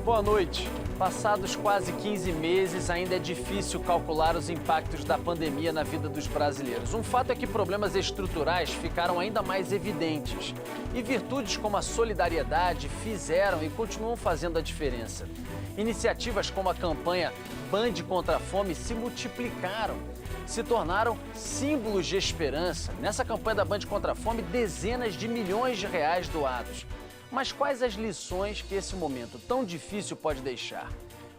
Boa noite. Passados quase 15 meses, ainda é difícil calcular os impactos da pandemia na vida dos brasileiros. Um fato é que problemas estruturais ficaram ainda mais evidentes. E virtudes como a solidariedade fizeram e continuam fazendo a diferença. Iniciativas como a campanha Band contra a Fome se multiplicaram, se tornaram símbolos de esperança. Nessa campanha da Band contra a Fome, dezenas de milhões de reais doados. Mas quais as lições que esse momento tão difícil pode deixar?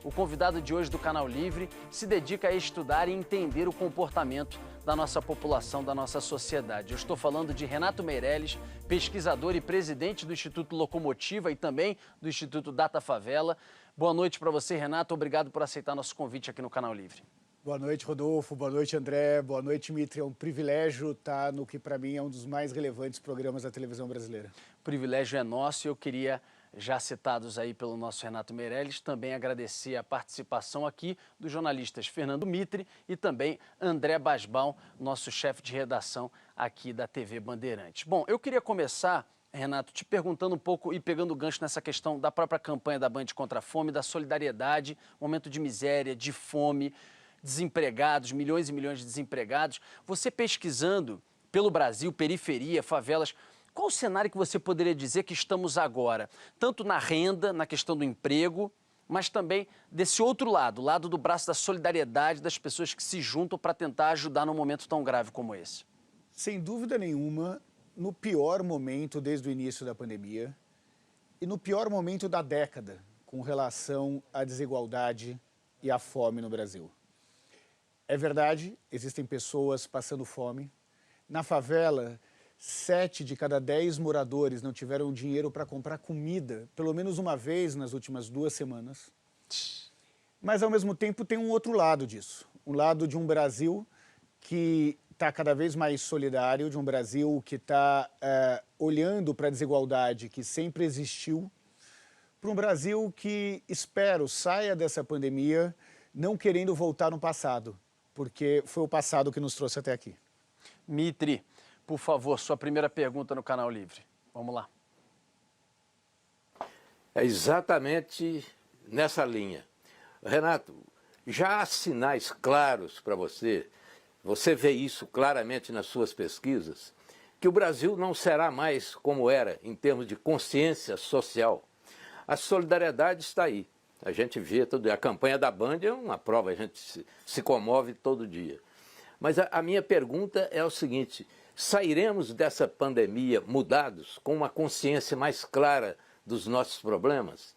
O convidado de hoje do Canal Livre se dedica a estudar e entender o comportamento da nossa população, da nossa sociedade. Eu estou falando de Renato Meirelles, pesquisador e presidente do Instituto Locomotiva e também do Instituto Data Favela. Boa noite para você, Renato. Obrigado por aceitar nosso convite aqui no Canal Livre. Boa noite, Rodolfo. Boa noite, André. Boa noite, Mitri. É um privilégio estar no que, para mim, é um dos mais relevantes programas da televisão brasileira. O privilégio é nosso e eu queria, já citados aí pelo nosso Renato Meirelles, também agradecer a participação aqui dos jornalistas Fernando Mitri e também André Basbaum, nosso chefe de redação aqui da TV Bandeirantes. Bom, eu queria começar, Renato, te perguntando um pouco e pegando o gancho nessa questão da própria campanha da Band contra a Fome, da solidariedade, momento de miséria, de fome, desempregados, milhões e milhões de desempregados. Você pesquisando pelo Brasil, periferia, favelas, qual o cenário que você poderia dizer que estamos agora? Tanto na renda, na questão do emprego, mas também desse outro lado, o lado do braço da solidariedade das pessoas que se juntam para tentar ajudar num momento tão grave como esse. Sem dúvida nenhuma, no pior momento desde o início da pandemia e no pior momento da década com relação à desigualdade e à fome no Brasil. É verdade, existem pessoas passando fome. Na favela, 7 de cada 10 moradores não tiveram dinheiro para comprar comida, pelo menos uma vez nas últimas 2 semanas. Mas, ao mesmo tempo, tem um outro lado disso. Um lado de um Brasil que está cada vez mais solidário, de um Brasil que está olhando para a desigualdade que sempre existiu, para um Brasil que, espero, saia dessa pandemia não querendo voltar no passado, porque foi o passado que nos trouxe até aqui. Mitri, por favor, sua primeira pergunta no Canal Livre. Vamos lá. É exatamente nessa linha. Renato, já há sinais claros para você, você vê isso claramente nas suas pesquisas, que o Brasil não será mais como era em termos de consciência social. A solidariedade está aí. A gente vê, a campanha da Band é uma prova, a gente se comove todo dia. Mas a minha pergunta é o seguinte, sairemos dessa pandemia mudados, com uma consciência mais clara dos nossos problemas?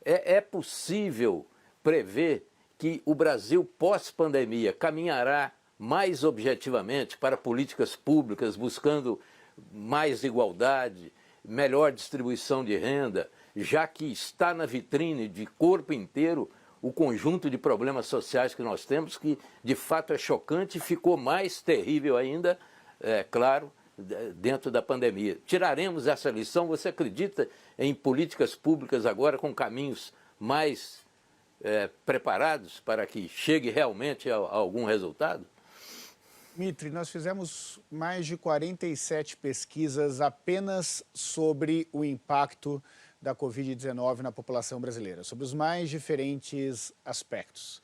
É possível prever que o Brasil pós-pandemia caminhará mais objetivamente para políticas públicas, buscando mais igualdade, melhor distribuição de renda, já que está na vitrine de corpo inteiro o conjunto de problemas sociais que nós temos, que de fato é chocante e ficou mais terrível ainda, claro, dentro da pandemia. Tiraremos essa lição? Você acredita em políticas públicas agora com caminhos mais preparados para que chegue realmente a algum resultado? Mitri, nós fizemos mais de 47 pesquisas apenas sobre o impacto da Covid-19 na população brasileira, sobre os mais diferentes aspectos.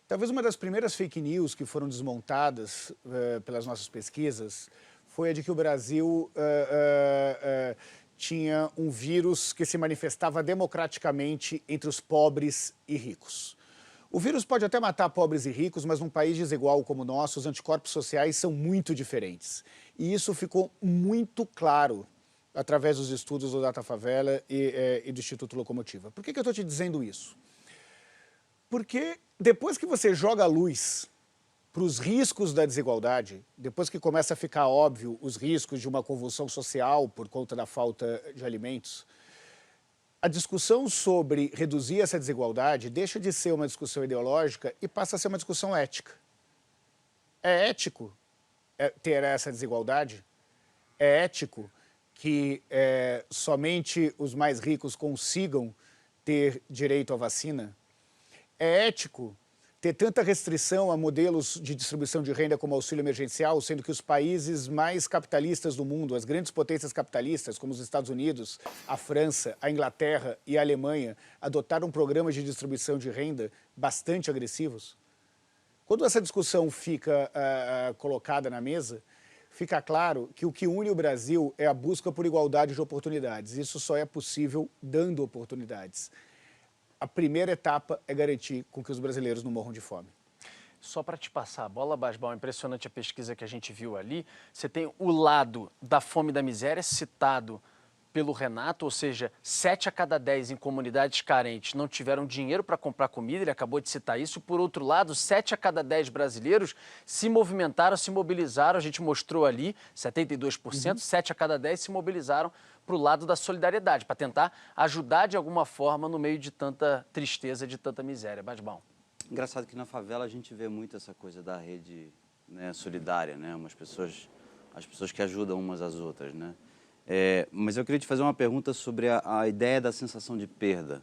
Talvez uma das primeiras fake news que foram desmontadas pelas nossas pesquisas foi a de que o Brasil tinha um vírus que se manifestava democraticamente entre os pobres e ricos. O vírus pode até matar pobres e ricos, mas num país desigual como o nosso, os anticorpos sociais são muito diferentes. E isso ficou muito claro através dos estudos do Data Favela e do Instituto Locomotiva. Por que eu estou te dizendo isso? Porque depois que você joga a luz para os riscos da desigualdade, depois que começa a ficar óbvio os riscos de uma convulsão social por conta da falta de alimentos, a discussão sobre reduzir essa desigualdade deixa de ser uma discussão ideológica e passa a ser uma discussão ética. É ético ter essa desigualdade? É ético que somente os mais ricos consigam ter direito à vacina? É ético ter tanta restrição a modelos de distribuição de renda como auxílio emergencial, sendo que os países mais capitalistas do mundo, as grandes potências capitalistas, como os Estados Unidos, a França, a Inglaterra e a Alemanha, adotaram programas de distribuição de renda bastante agressivos? Quando essa discussão fica colocada na mesa, fica claro que o que une o Brasil é a busca por igualdade de oportunidades. Isso só é possível dando oportunidades. A primeira etapa é garantir com que os brasileiros não morram de fome. Só para te passar a bola, Basbal, impressionante a pesquisa que a gente viu ali. Você tem o lado da fome e da miséria citado pelo Renato, ou seja, 7 a cada 10 em comunidades carentes não tiveram dinheiro para comprar comida, ele acabou de citar isso. Por outro lado, 7 a cada 10 brasileiros se movimentaram, se mobilizaram, a gente mostrou ali, 72%, 7 a cada 10 se mobilizaram para o lado da solidariedade, para tentar ajudar de alguma forma no meio de tanta tristeza, de tanta miséria. Basbal. Engraçado que na favela a gente vê muito essa coisa da rede, né, solidária, né? As pessoas que ajudam umas às outras, né? Mas eu queria te fazer uma pergunta sobre a ideia da sensação de perda.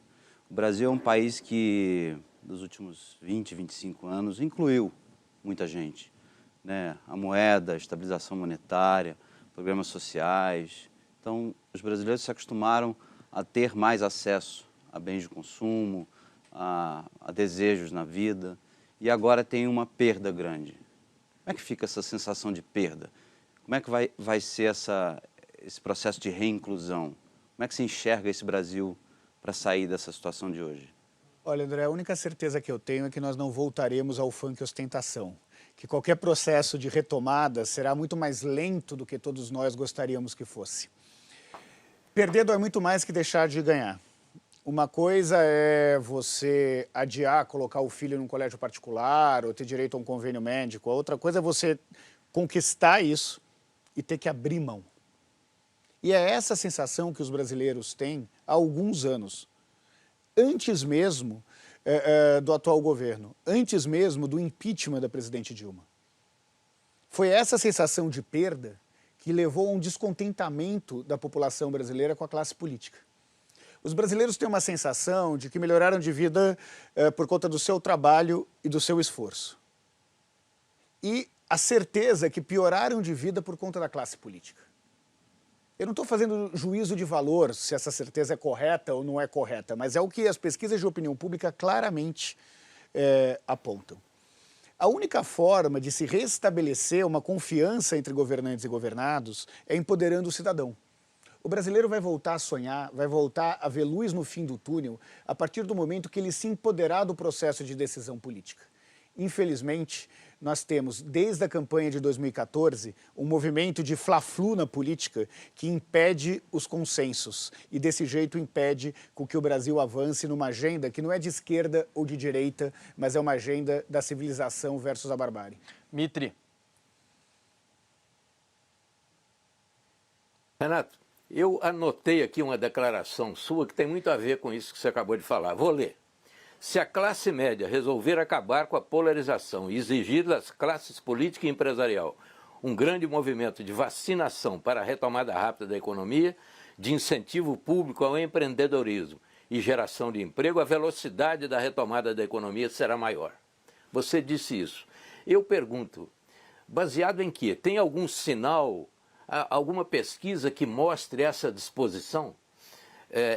O Brasil é um país que, nos últimos 20, 25 anos, incluiu muita gente, né? A moeda, a estabilização monetária, programas sociais. Então, os brasileiros se acostumaram a ter mais acesso a bens de consumo, a desejos na vida, e agora tem uma perda grande. Como é que fica essa sensação de perda? Como é que vai ser esse processo de reinclusão? Como é que se enxerga esse Brasil para sair dessa situação de hoje? Olha, André, a única certeza que eu tenho é que nós não voltaremos ao funk ostentação. Que qualquer processo de retomada será muito mais lento do que todos nós gostaríamos que fosse. Perder dói muito mais que deixar de ganhar. Uma coisa é você adiar, colocar o filho num colégio particular ou ter direito a um convênio médico. A outra coisa é você conquistar isso e ter que abrir mão. E é essa sensação que os brasileiros têm há alguns anos, antes mesmo do atual governo, antes mesmo do impeachment da presidente Dilma. Foi essa sensação de perda que levou a um descontentamento da população brasileira com a classe política. Os brasileiros têm uma sensação de que melhoraram de vida por conta do seu trabalho e do seu esforço. E a certeza que pioraram de vida por conta da classe política. Eu não estou fazendo juízo de valor se essa certeza é correta ou não é correta, mas é o que as pesquisas de opinião pública claramente apontam. A única forma de se restabelecer uma confiança entre governantes e governados é empoderando o cidadão. O brasileiro vai voltar a sonhar, vai voltar a ver luz no fim do túnel a partir do momento que ele se empoderar do processo de decisão política. Infelizmente, nós temos, desde a campanha de 2014, um movimento de fla-flu na política que impede os consensos e, desse jeito, impede com que o Brasil avance numa agenda que não é de esquerda ou de direita, mas é uma agenda da civilização versus a barbárie. Mitri. Renato, eu anotei aqui uma declaração sua que tem muito a ver com isso que você acabou de falar. Vou ler. Se a classe média resolver acabar com a polarização e exigir das classes política e empresarial um grande movimento de vacinação para a retomada rápida da economia, de incentivo público ao empreendedorismo e geração de emprego, a velocidade da retomada da economia será maior. Você disse isso. Eu pergunto, baseado em quê? Tem algum sinal, alguma pesquisa que mostre essa disposição?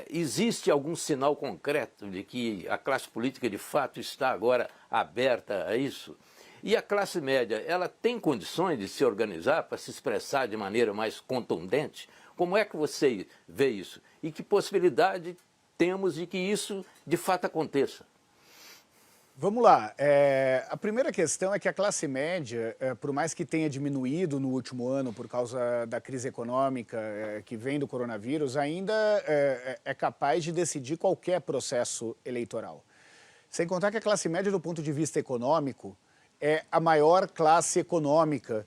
Existe algum sinal concreto de que a classe política de fato está agora aberta a isso? E a classe média, ela tem condições de se organizar para se expressar de maneira mais contundente? Como é que você vê isso? E que possibilidade temos de que isso de fato aconteça? Vamos lá. A primeira questão é que a classe média, por mais que tenha diminuído no último ano por causa da crise econômica que vem do coronavírus, ainda é capaz de decidir qualquer processo eleitoral. Sem contar que a classe média, do ponto de vista econômico, é a maior classe econômica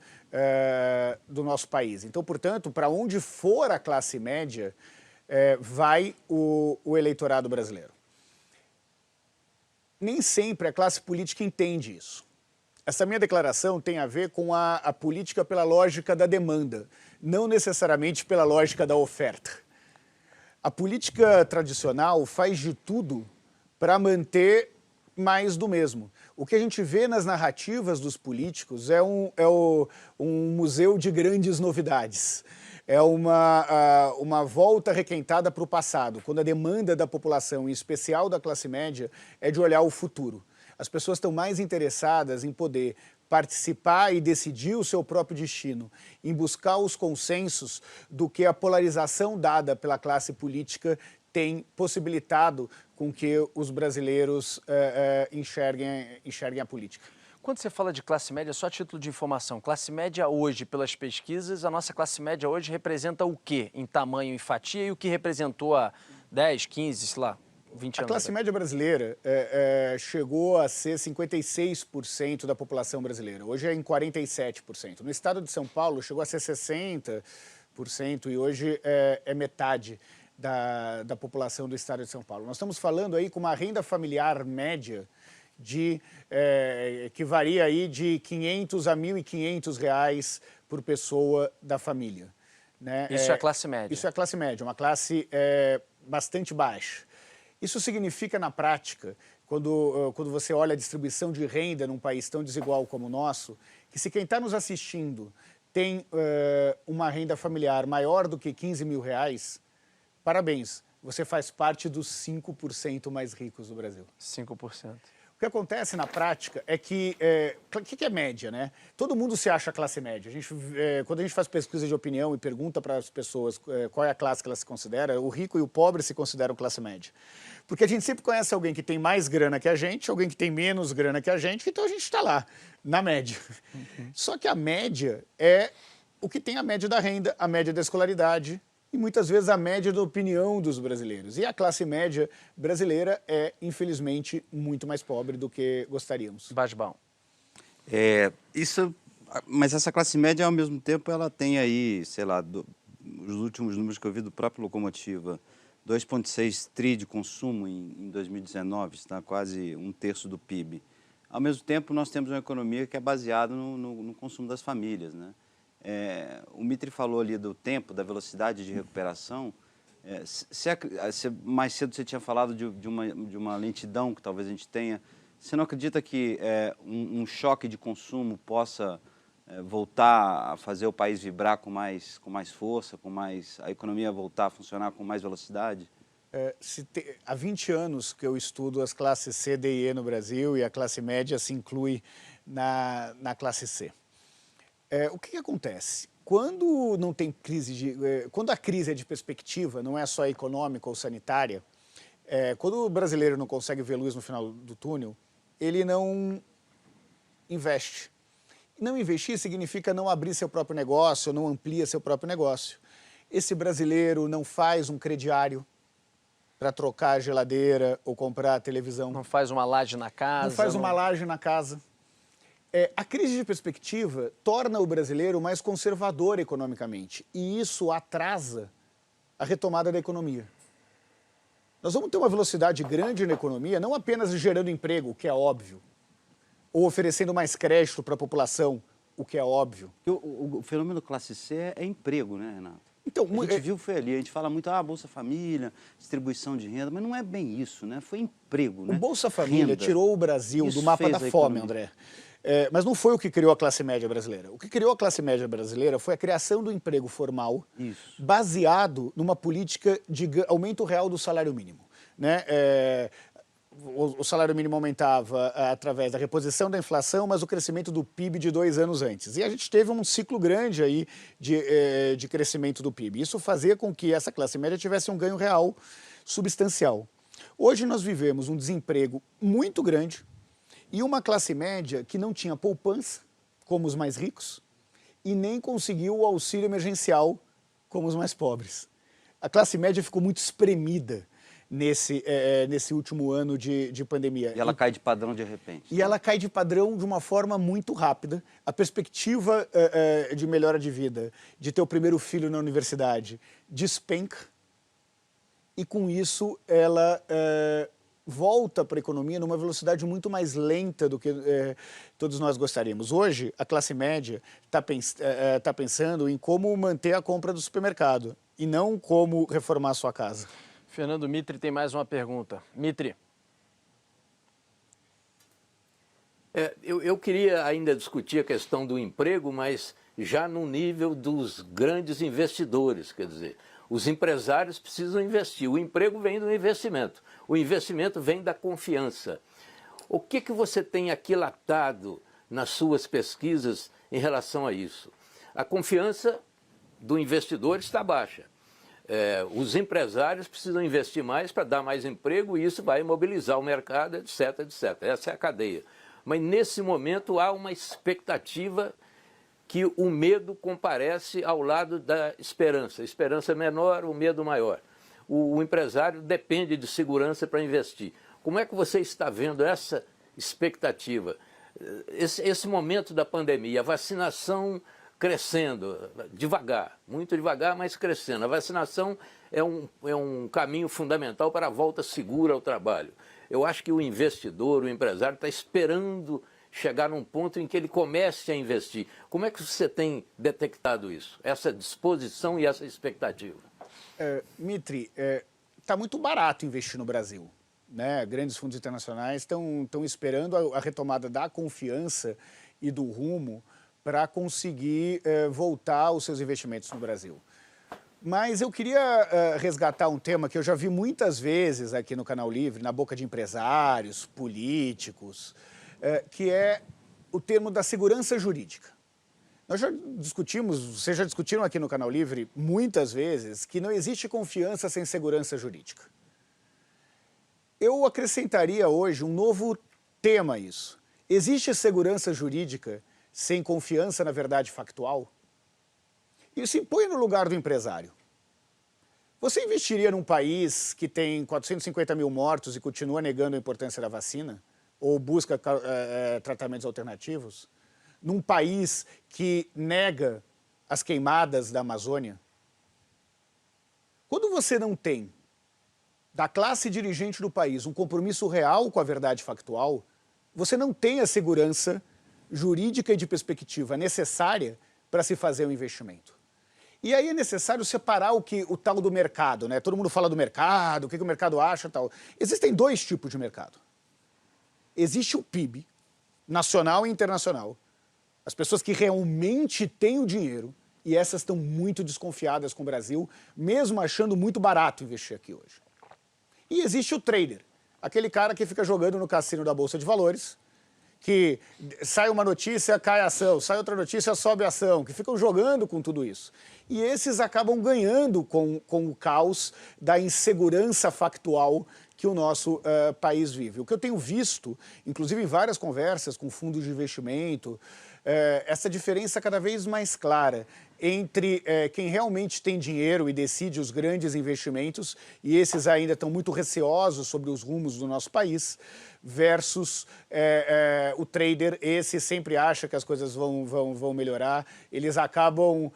do nosso país. Então, portanto, para onde for a classe média, vai o eleitorado brasileiro. Nem sempre a classe política entende isso. Essa minha declaração tem a ver com a política pela lógica da demanda, não necessariamente pela lógica da oferta. A política tradicional faz de tudo para manter mais do mesmo. O que a gente vê nas narrativas dos políticos é um museu de grandes novidades. É uma volta requentada para o passado, quando a demanda da população, em especial da classe média, é de olhar o futuro. As pessoas estão mais interessadas em poder participar e decidir o seu próprio destino, em buscar os consensos, do que a polarização dada pela classe política tem possibilitado com que os brasileiros enxerguem a política. Quando você fala de classe média, só a título de informação, classe média hoje, pelas pesquisas, a nossa classe média hoje representa o quê em tamanho e fatia e o que representou há 10, 15, sei lá, 20 anos? A classe média brasileira chegou a ser 56% da população brasileira. Hoje é em 47%. No estado de São Paulo chegou a ser 60% e hoje é metade da população do estado de São Paulo. Nós estamos falando aí com uma renda familiar média que varia aí de R$500 a R$1.500 por pessoa da família. Né? Isso é a classe média? Isso é a classe média, uma classe bastante baixa. Isso significa, na prática, quando você olha a distribuição de renda num país tão desigual como o nosso, que se quem está nos assistindo tem uma renda familiar maior do que R$15.000, parabéns, você faz parte dos 5% mais ricos do Brasil. 5%. O que acontece na prática é que... O que é média, né? Todo mundo se acha classe média. Quando a gente faz pesquisa de opinião e pergunta para as pessoas qual é a classe que ela se considera, o rico e o pobre se consideram classe média. Porque a gente sempre conhece alguém que tem mais grana que a gente, alguém que tem menos grana que a gente, então a gente está lá, na média. Só que a média é o que tem a média da renda, a média da escolaridade, e muitas vezes a média da opinião dos brasileiros. E a classe média brasileira é, infelizmente, muito mais pobre do que gostaríamos. Basbão. Mas essa classe média, ao mesmo tempo, ela tem aí, sei lá, os últimos números que eu vi do próprio Locomotiva, 2,6 tri de consumo em 2019, está quase 1/3 do PIB. Ao mesmo tempo, nós temos uma economia que é baseada no consumo das famílias, né? O Mitri falou ali do tempo, da velocidade de recuperação. Mais cedo você tinha falado de uma lentidão que talvez a gente tenha. Você não acredita que um choque de consumo possa voltar a fazer o país vibrar com mais força, a economia voltar a funcionar com mais velocidade? Há 20 anos que eu estudo as classes C, D e E no Brasil, e a classe média se inclui na classe C. O que acontece? Quando não tem quando a crise é de perspectiva, não é só econômica ou sanitária, quando o brasileiro não consegue ver luz no final do túnel, ele não investe. Não investir significa não abrir seu próprio negócio, não amplia seu próprio negócio. Esse brasileiro não faz um crediário para trocar a geladeira ou comprar a televisão. Não faz uma laje na casa. Não faz uma laje na casa. A crise de perspectiva torna o brasileiro mais conservador economicamente, e isso atrasa a retomada da economia. Nós vamos ter uma velocidade grande na economia, não apenas gerando emprego, o que é óbvio, ou oferecendo mais crédito para a população, o que é óbvio. O fenômeno classe C é emprego, né, Renato? Então, a gente viu, foi ali, a gente fala muito, Bolsa Família, distribuição de renda, mas não é bem isso, né? Foi emprego, né? O Bolsa Família renda. Tirou o Brasil do mapa da fome, André. Mas não foi o que criou a classe média brasileira. O que criou a classe média brasileira foi a criação do emprego formal, baseado numa política de aumento real do salário mínimo. Né? O salário mínimo aumentava através da reposição da inflação, mas o crescimento do PIB de 2 anos antes. E a gente teve um ciclo grande aí de crescimento do PIB. Isso fazia com que essa classe média tivesse um ganho real substancial. Hoje nós vivemos um desemprego muito grande, e uma classe média que não tinha poupança, como os mais ricos, e nem conseguiu o auxílio emergencial, como os mais pobres. A classe média ficou muito espremida nesse último ano de pandemia. E ela cai de padrão de repente. E ela cai de padrão de uma forma muito rápida. A perspectiva de melhora de vida, de ter o primeiro filho na universidade, despenca. E com isso ela volta para a economia numa velocidade muito mais lenta do que todos nós gostaríamos. Hoje, a classe média está pensando em como manter a compra do supermercado e não como reformar a sua casa. Fernando Mitri tem mais uma pergunta. Mitri. Eu queria ainda discutir a questão do emprego, mas já no nível dos grandes investidores, quer dizer, os empresários precisam investir, o emprego vem do investimento, o investimento vem da confiança. O que você tem aquilatado nas suas pesquisas em relação a isso? A confiança do investidor está baixa. Os empresários precisam investir mais para dar mais emprego e isso vai mobilizar o mercado, etc, etc. Essa é a cadeia. Mas nesse momento há uma expectativa que o medo comparece ao lado da esperança. A esperança menor, o medo maior. O empresário depende de segurança para investir. Como é que você está vendo essa expectativa? Esse momento da pandemia, a vacinação crescendo, devagar, muito devagar, mas crescendo. A vacinação é um caminho fundamental para a volta segura ao trabalho. Eu acho que o investidor, o empresário, está esperando chegar num ponto em que ele comece a investir. Como é que você tem detectado isso? Essa disposição e essa expectativa? Mitri, está muito barato investir no Brasil, né? Grandes fundos internacionais estão esperando a retomada da confiança e do rumo para conseguir voltar os seus investimentos no Brasil. Mas eu queria resgatar um tema que eu já vi muitas vezes aqui no Canal Livre, na boca de empresários, políticos, que é o termo da segurança jurídica. Nós já discutimos, vocês já discutiram aqui no Canal Livre muitas vezes que não existe confiança sem segurança jurídica. Eu acrescentaria hoje um novo tema a isso. Existe segurança jurídica sem confiança na verdade factual? E se põe no lugar do empresário. Você investiria num país que tem 450 mil mortos e continua negando a importância da vacina? Ou busca tratamentos alternativos? Num país que nega as queimadas da Amazônia? Quando você não tem, da classe dirigente do país, um compromisso real com a verdade factual, você não tem a segurança jurídica e de perspectiva necessária para se fazer um investimento. E aí é necessário separar o tal do mercado, né? Todo mundo fala do mercado, o que o mercado acha e tal. Existem dois tipos de mercado. Existe o PIB, nacional e internacional. As pessoas que realmente têm o dinheiro, e essas estão muito desconfiadas com o Brasil, mesmo achando muito barato investir aqui hoje. E existe o trader, aquele cara que fica jogando no cassino da Bolsa de Valores, que sai uma notícia, cai a ação, sai outra notícia, sobe a ação, que ficam jogando com tudo isso. E esses acabam ganhando com o caos da insegurança factual que o nosso país vive. O que eu tenho visto, inclusive em várias conversas com fundos de investimento, essa diferença cada vez mais clara entre quem realmente tem dinheiro e decide os grandes investimentos, e esses ainda estão muito receosos sobre os rumos do nosso país, versus o trader, esse sempre acha que as coisas vão melhorar, eles acabam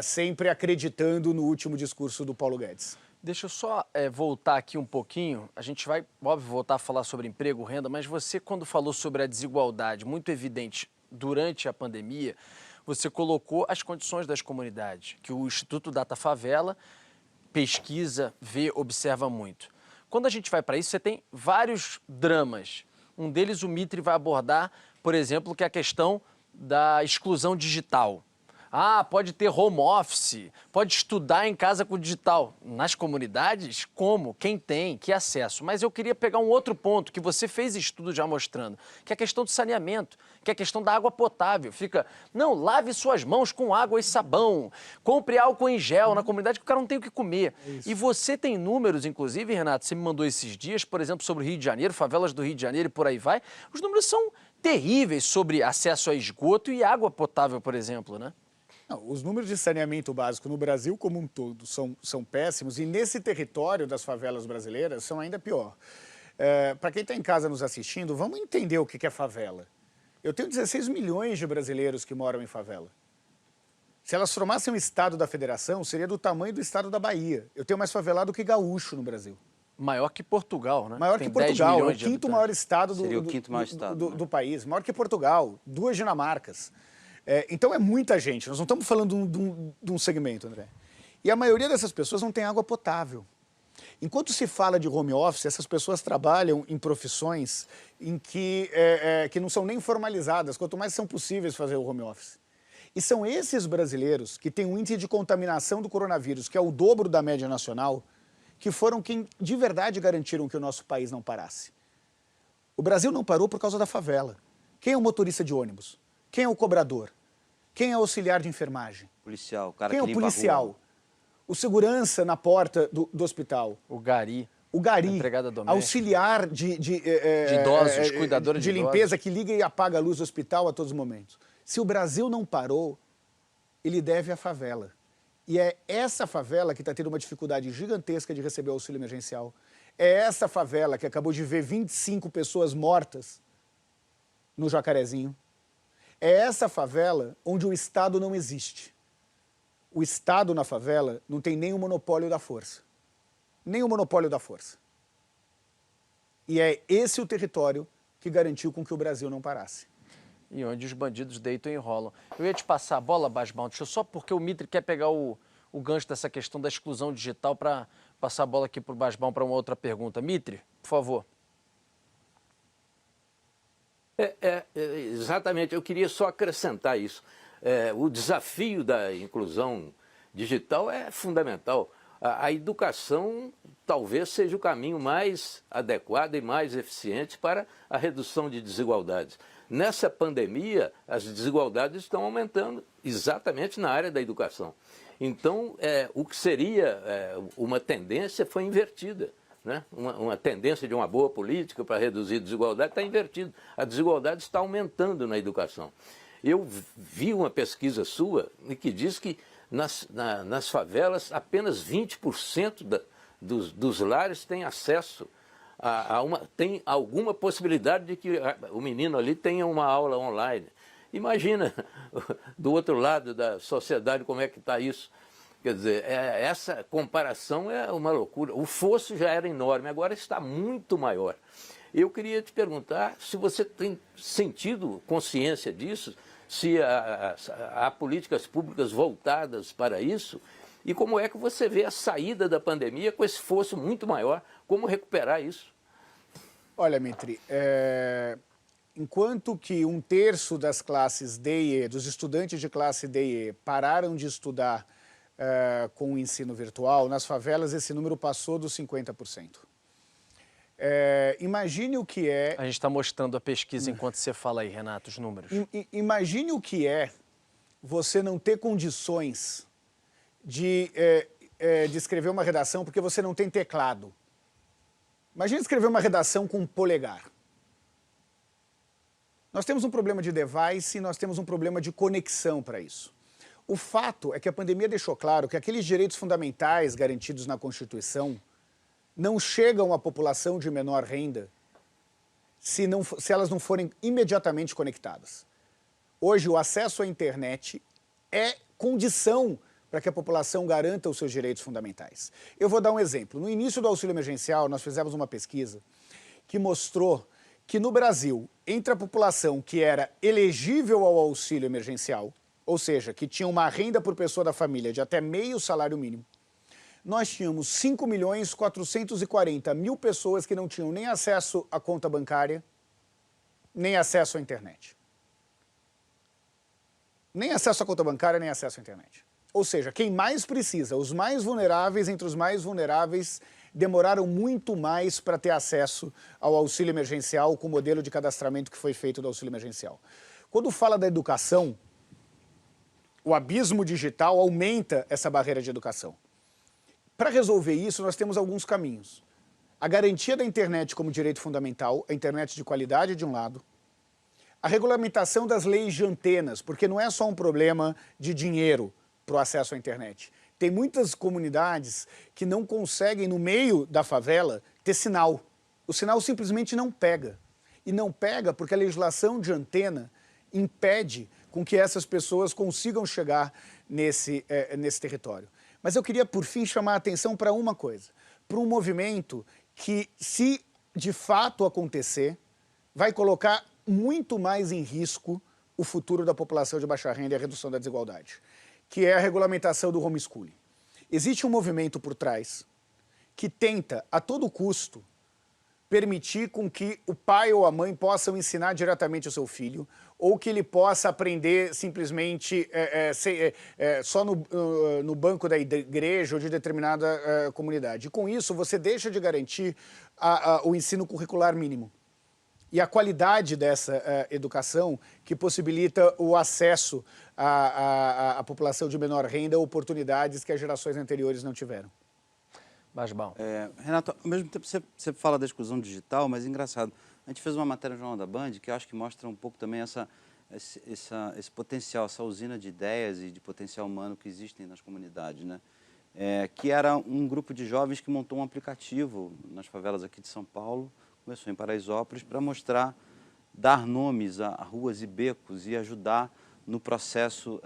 sempre acreditando no último discurso do Paulo Guedes. Deixa eu só voltar aqui um pouquinho, a gente vai, óbvio, voltar a falar sobre emprego, renda, mas você, quando falou sobre a desigualdade muito evidente durante a pandemia, você colocou as condições das comunidades, que o Instituto Data Favela pesquisa, vê, observa muito. Quando a gente vai para isso, você tem vários dramas. Um deles o Mitri vai abordar, por exemplo, que é a questão da exclusão digital. Ah, pode ter home office, pode estudar em casa com o digital. Nas comunidades, como? Quem tem? Que acesso? Mas eu queria pegar um outro ponto que você fez estudo já mostrando, que é a questão do saneamento, que é a questão da água potável. Fica, não, lave suas mãos com água e sabão, compre álcool em gel na comunidade que o cara não tem o que comer. E você tem números, inclusive, Renato, você me mandou esses dias, por exemplo, sobre o Rio de Janeiro, favelas do Rio de Janeiro e por aí vai. Os números são terríveis sobre acesso a esgoto e água potável, por exemplo, né? Não, os números de saneamento básico no Brasil como um todo são péssimos e nesse território das favelas brasileiras são ainda pior. Para quem está em casa nos assistindo, vamos entender o que é favela. Eu tenho 16 milhões de brasileiros que moram em favela. Se elas formassem um estado da federação, seria do tamanho do estado da Bahia. Eu tenho mais favelado que gaúcho no Brasil. Maior que Portugal, né? Maior Tem que Portugal, é o 10 milhões de quinto maior estado Seria o quinto maior estado, do país. Maior que Portugal, 2 Dinamarcas. Então é muita gente, nós não estamos falando de um segmento, André. E a maioria dessas pessoas não tem água potável. Enquanto se fala de home office, essas pessoas trabalham em profissões em que não são nem formalizadas, quanto mais são possíveis fazer o home office. E são esses brasileiros que têm um índice de contaminação do coronavírus, que é o dobro da média nacional, que foram quem de verdade garantiram que o nosso país não parasse. O Brasil não parou por causa da favela. Quem é o motorista de ônibus? Quem é o cobrador? Quem é o auxiliar de enfermagem? Policial, o cara Quem é que o limpa a policial? rua. O segurança na porta do hospital? O gari. O gari, A empregada doméstica. auxiliar de idosos, cuidadora de limpeza idosos. que liga e apaga a luz do hospital a todos os momentos. Se o Brasil não parou, ele deve à favela. E é essa favela que está tendo uma dificuldade gigantesca de receber o auxílio emergencial. É essa favela que acabou de ver 25 pessoas mortas no Jacarezinho. É essa favela onde o Estado não existe. O Estado na favela não tem nem o monopólio da força. Nem o monopólio da força. E é esse o território que garantiu com que o Brasil não parasse. E onde os bandidos deitam e enrolam. Eu ia te passar a bola, Basbão, deixa eu só porque o Mitre quer pegar o gancho dessa questão da exclusão digital para passar a bola aqui para o Basbão para uma outra pergunta. Mitre, por favor. Exatamente, eu queria só acrescentar isso. O desafio da inclusão digital é fundamental. A educação talvez seja o caminho mais adequado e mais eficiente para a redução de desigualdades. Nessa pandemia, as desigualdades estão aumentando exatamente na área da educação. Então, o que seria uma tendência foi invertida. Né? Uma tendência de uma boa política para reduzir a desigualdade está invertida. A desigualdade está aumentando na educação. Eu vi uma pesquisa sua que diz que nas favelas apenas 20% dos lares têm acesso tem alguma possibilidade de que o menino ali tenha uma aula online. Imagina, do outro lado da sociedade, como é que está isso. Quer dizer, essa comparação é uma loucura. O fosso já era enorme, agora está muito maior. Eu queria te perguntar se você tem sentido consciência disso, se há políticas públicas voltadas para isso, e como é que você vê a saída da pandemia com esse fosso muito maior, como recuperar isso? Olha, Mitri, enquanto que 1/3 das classes D e E, dos estudantes de classe D e E, pararam de estudar com o ensino virtual, nas favelas esse número passou dos 50%. Imagine o que é... A gente está mostrando a pesquisa enquanto você fala aí, Renato, os números. Imagine o que é você não ter condições de escrever uma redação porque você não tem teclado. Imagine escrever uma redação com um polegar. Nós temos um problema de device e nós temos um problema de conexão para isso. O fato é que a pandemia deixou claro que aqueles direitos fundamentais garantidos na Constituição não chegam à população de menor renda se elas não forem imediatamente conectadas. Hoje, o acesso à internet é condição para que a população garanta os seus direitos fundamentais. Eu vou dar um exemplo. No início do auxílio emergencial, nós fizemos uma pesquisa que mostrou que no Brasil, entre a população que era elegível ao auxílio emergencial, ou seja, que tinha uma renda por pessoa da família de até meio salário mínimo, nós tínhamos 5.440.000 pessoas que não tinham nem acesso à conta bancária, nem acesso à internet. Nem acesso à conta bancária, nem acesso à internet. Ou seja, quem mais precisa, os mais vulneráveis entre os mais vulneráveis, demoraram muito mais para ter acesso ao auxílio emergencial com o modelo de cadastramento que foi feito do auxílio emergencial. Quando fala da educação, o abismo digital aumenta essa barreira de educação. Para resolver isso, nós temos alguns caminhos. A garantia da internet como direito fundamental, a internet de qualidade de um lado, a regulamentação das leis de antenas, porque não é só um problema de dinheiro para o acesso à internet. Tem muitas comunidades que não conseguem, no meio da favela, ter sinal. O sinal simplesmente não pega. E não pega porque a legislação de antena impede com que essas pessoas consigam chegar nesse território. Mas eu queria, por fim, chamar a atenção para uma coisa. Para um movimento que, se de fato acontecer, vai colocar muito mais em risco o futuro da população de baixa renda e a redução da desigualdade, que é a regulamentação do homeschooling. Existe um movimento por trás que tenta, a todo custo, permitir com que o pai ou a mãe possam ensinar diretamente o seu filho, ou que ele possa aprender simplesmente só no banco da igreja ou de determinada comunidade. E com isso, você deixa de garantir o ensino curricular mínimo e a qualidade dessa educação que possibilita o acesso à população de menor renda a oportunidades que as gerações anteriores não tiveram. Basbal. Renato, ao mesmo tempo você fala da exclusão digital, mas é engraçado. A gente fez uma matéria no Jornal da Band que eu acho que mostra um pouco também esse potencial, essa usina de ideias e de potencial humano que existem nas comunidades, né? Que era um grupo de jovens que montou um aplicativo nas favelas aqui de São Paulo, começou em Paraisópolis, para mostrar, dar nomes a ruas e becos e ajudar no processo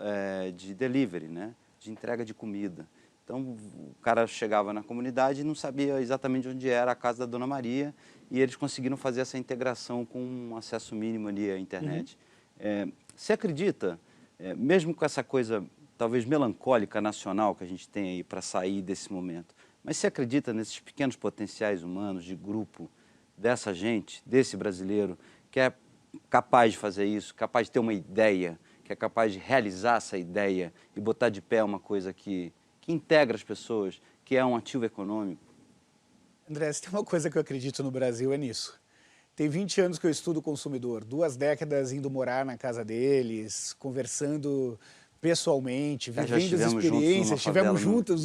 de delivery, né? De entrega de comida. Então, o cara chegava na comunidade e não sabia exatamente onde era a casa da Dona Maria, e eles conseguiram fazer essa integração com um acesso mínimo ali à internet. Você acredita, mesmo com essa coisa talvez melancólica nacional que a gente tem aí para sair desse momento, mas você acredita nesses pequenos potenciais humanos de grupo, dessa gente, desse brasileiro, que é capaz de fazer isso, capaz de ter uma ideia, que é capaz de realizar essa ideia e botar de pé uma coisa que integra as pessoas, que é um ativo econômico? André, se tem uma coisa que eu acredito no Brasil é nisso. Tem 20 anos que eu estudo consumidor, 2 décadas indo morar na casa deles, conversando pessoalmente, vivendo as experiências, estivemos juntos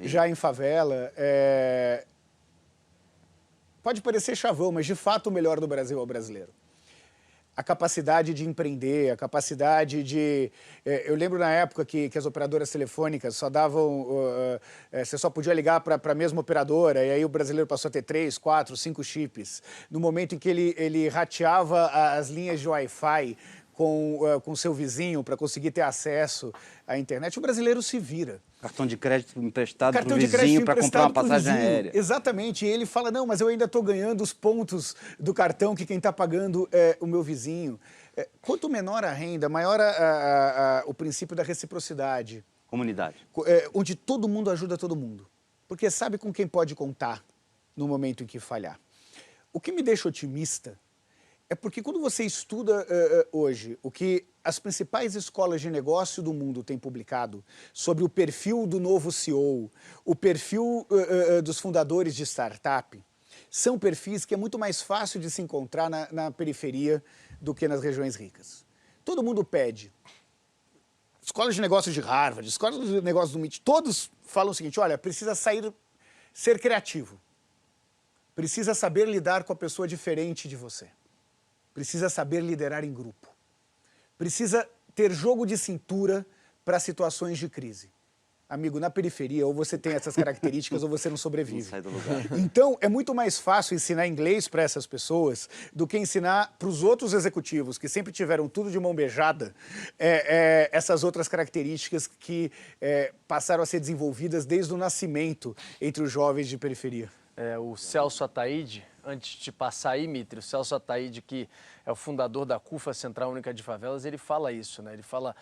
já em favela. Pode parecer chavão, mas de fato o melhor do Brasil é o brasileiro. A capacidade de empreender, a capacidade de... eu lembro na época que as operadoras telefônicas só davam... você só podia ligar para a mesma operadora, e aí o brasileiro passou a ter 3, 4, 5 chips. No momento em que ele rateava as linhas de Wi-Fi com seu vizinho para conseguir ter acesso à internet, o brasileiro se vira. Cartão de crédito emprestado para o vizinho para comprar uma passagem aérea. Exatamente. E ele fala, não, mas eu ainda estou ganhando os pontos do cartão que quem está pagando é o meu vizinho. Quanto menor a renda, maior o princípio da reciprocidade. Comunidade. Onde todo mundo ajuda todo mundo. Porque sabe com quem pode contar no momento em que falhar. O que me deixa otimista é porque quando você estuda hoje o que as principais escolas de negócio do mundo têm publicado sobre o perfil do novo CEO, o perfil dos fundadores de startup, são perfis que é muito mais fácil de se encontrar na periferia do que nas regiões ricas. Todo mundo pede. Escolas de negócios de Harvard, escolas de negócios do MIT, todos falam o seguinte, olha, precisa ser criativo. Precisa saber lidar com a pessoa diferente de você. Precisa saber liderar em grupo. Precisa ter jogo de cintura para situações de crise. Amigo, na periferia, ou você tem essas características ou você não sobrevive. Não sai do lugar. Então, é muito mais fácil ensinar inglês para essas pessoas do que ensinar para os outros executivos, que sempre tiveram tudo de mão beijada, essas outras características que passaram a ser desenvolvidas desde o nascimento entre os jovens de periferia. O Celso Ataíde, antes de passar aí, Mitre, o Celso Ataíde, que é o fundador da CUFA, Central Única de Favelas, ele fala isso, né? Ele fala,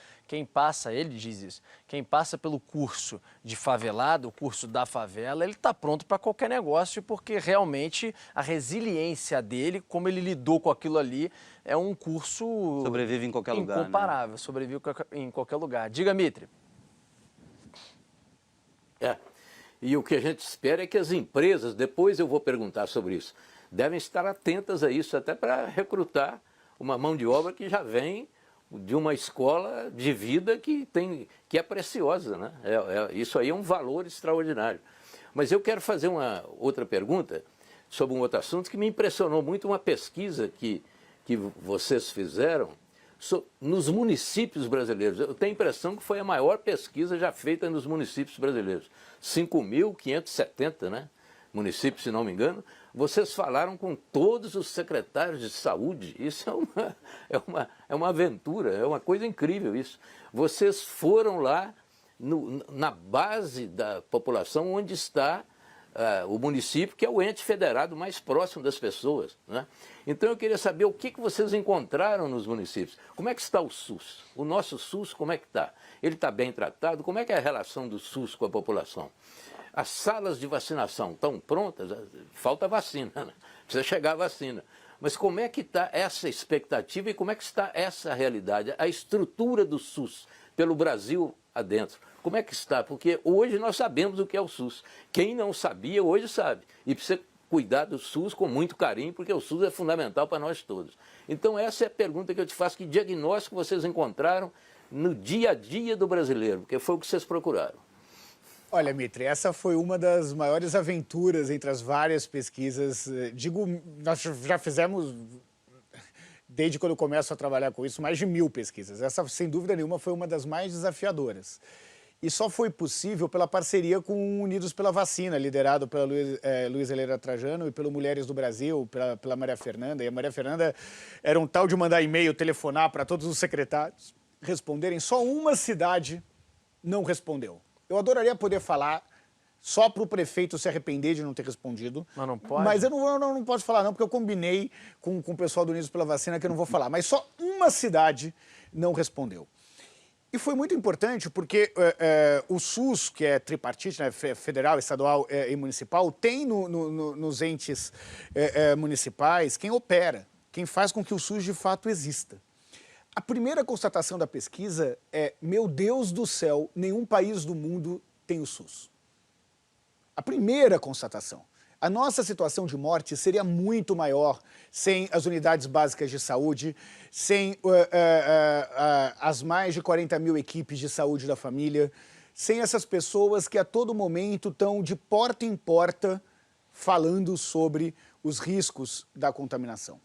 ele diz isso, quem passa pelo curso de favelado, o curso da favela, ele está pronto para qualquer negócio, porque realmente a resiliência dele, como ele lidou com aquilo ali, é um curso... Sobrevive em qualquer lugar, incomparável, né? Sobrevive em qualquer lugar. Diga, Mitre. E o que a gente espera é que as empresas, depois eu vou perguntar sobre isso, devem estar atentas a isso, até para recrutar uma mão de obra que já vem de uma escola de vida que é preciosa, né? Isso aí é um valor extraordinário. Mas eu quero fazer uma outra pergunta sobre um outro assunto que me impressionou muito, uma pesquisa que vocês fizeram nos municípios brasileiros. Eu tenho a impressão que foi a maior pesquisa já feita nos municípios brasileiros. 5.570, né? Municípios, se não me engano. Vocês falaram com todos os secretários de saúde. Isso é uma aventura, é uma coisa incrível isso. Vocês foram lá na base da população onde está o município, que é o ente federado mais próximo das pessoas, né? Então eu queria saber o que vocês encontraram nos municípios. Como é que está o SUS? O nosso SUS, como é que está? Ele está bem tratado? Como é que é a relação do SUS com a população? As salas de vacinação estão prontas? Falta vacina, né? Precisa chegar a vacina. Mas como é que está essa expectativa e como é que está essa realidade? A estrutura do SUS pelo Brasil adentro. Como é que está? Porque hoje nós sabemos o que é o SUS. Quem não sabia, hoje sabe. E precisa cuidar do SUS com muito carinho, porque o SUS é fundamental para nós todos. Então essa é a pergunta que eu te faço. Que diagnóstico vocês encontraram no dia a dia do brasileiro? Porque foi o que vocês procuraram. Olha, Mitre, essa foi uma das maiores aventuras entre as várias pesquisas. Digo, nós já fizemos, desde quando eu começo a trabalhar com isso, mais de 1000 pesquisas. Essa, sem dúvida nenhuma, foi uma das mais desafiadoras. E só foi possível pela parceria com Unidos pela Vacina, liderado pela Luiz Helena Trajano e pelo Mulheres do Brasil, pela Maria Fernanda. E a Maria Fernanda era um tal de mandar e-mail, telefonar para todos os secretários responderem. Só uma cidade não respondeu. Eu adoraria poder falar só para o prefeito se arrepender de não ter respondido. Mas não pode? Mas eu não posso falar não, porque eu combinei com o pessoal do Unidos pela Vacina que eu não vou falar. Mas só uma cidade não respondeu. E foi muito importante porque o SUS, que é tripartite, né, federal, estadual e municipal, tem nos entes municipais quem opera, quem faz com que o SUS de fato exista. A primeira constatação da pesquisa é, meu Deus do céu, nenhum país do mundo tem o SUS. A primeira constatação. A nossa situação de morte seria muito maior sem as unidades básicas de saúde, sem as mais de 40 mil equipes de saúde da família, sem essas pessoas que a todo momento estão de porta em porta falando sobre os riscos da contaminação.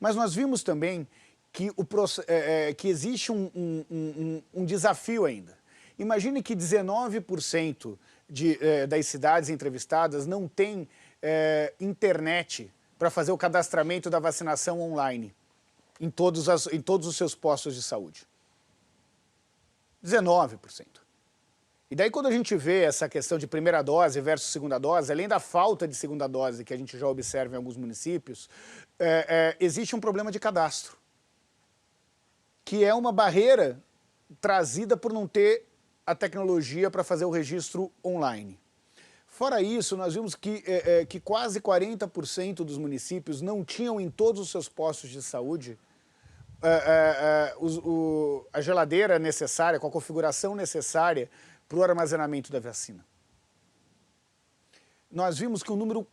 Mas nós vimos também que existe um desafio ainda. Imagine que 19% das cidades entrevistadas não têm internet para fazer o cadastramento da vacinação online em todos os seus postos de saúde. 19%. E daí quando a gente vê essa questão de primeira dose versus segunda dose, além da falta de segunda dose que a gente já observa em alguns municípios, existe um problema de cadastro, que é uma barreira trazida por não ter a tecnologia para fazer o registro online. Fora isso, nós vimos que quase 40% dos municípios não tinham em todos os seus postos de saúde a geladeira necessária, com a configuração necessária para o armazenamento da vacina. Nós vimos que um número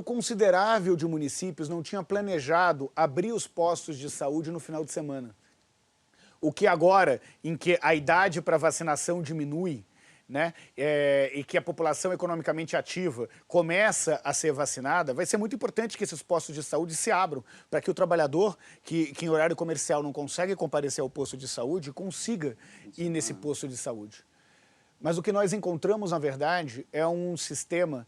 considerável de municípios não tinha planejado abrir os postos de saúde no final de semana. O que agora, em que a idade para vacinação diminui, né, e que a população economicamente ativa começa a ser vacinada, vai ser muito importante que esses postos de saúde se abram, para que o trabalhador que em horário comercial não consegue comparecer ao posto de saúde, consiga ir nesse posto de saúde. Mas o que nós encontramos, na verdade, é um sistema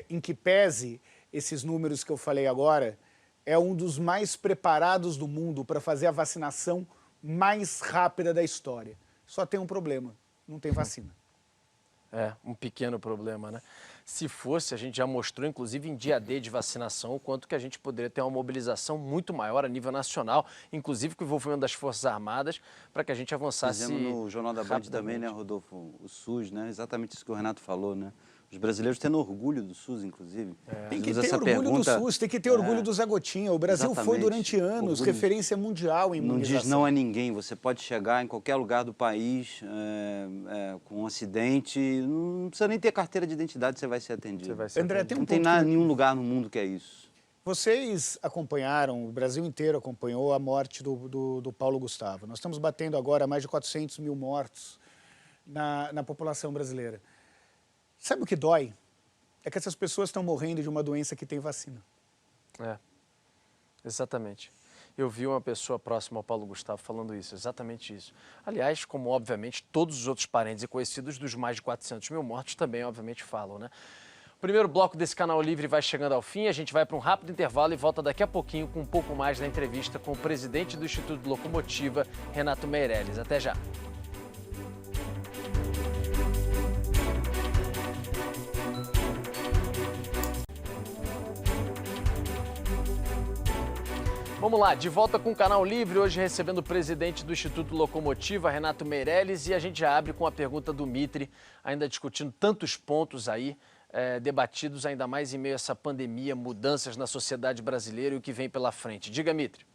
em que pese esses números que eu falei agora, é um dos mais preparados do mundo para fazer a vacinação mais rápida da história. Só tem um problema, não tem vacina. É, um pequeno problema, né? Se fosse, a gente já mostrou, inclusive em dia D de vacinação, o quanto que a gente poderia ter uma mobilização muito maior a nível nacional, inclusive com o envolvimento das Forças Armadas, para que a gente avançasse. Fizemos no Jornal da Band também, né, Rodolfo? O SUS, né? Exatamente isso que o Renato falou, né? Os brasileiros tendo orgulho do SUS, inclusive. Tem que ter orgulho do SUS, tem que ter orgulho do Zé Gotinha. O Brasil foi durante anos referência mundial em imunização. Não diz não a ninguém. Você pode chegar em qualquer lugar do país com um acidente, não precisa nem ter carteira de identidade, você vai ser atendido. André, tem não tem nenhum lugar no mundo que é isso. Vocês acompanharam, o Brasil inteiro acompanhou a morte do Paulo Gustavo. Nós estamos batendo agora mais de 400 mil mortos na população brasileira. Sabe o que dói? É que essas pessoas estão morrendo de uma doença que tem vacina. É, exatamente. Eu vi uma pessoa próxima ao Paulo Gustavo falando isso, exatamente isso. Aliás, como obviamente todos os outros parentes e conhecidos dos mais de 400 mil mortos também obviamente falam, né? O primeiro bloco desse Canal Livre vai chegando ao fim, a gente vai para um rápido intervalo e volta daqui a pouquinho com um pouco mais da entrevista com o presidente do Instituto Locomotiva, Renato Meirelles. Até já. Vamos lá, de volta com o Canal Livre, hoje recebendo o presidente do Instituto Locomotiva, Renato Meirelles, e a gente já abre com a pergunta do Mitre, ainda discutindo tantos pontos aí, debatidos ainda mais em meio a essa pandemia, mudanças na sociedade brasileira e o que vem pela frente. Diga, Mitre.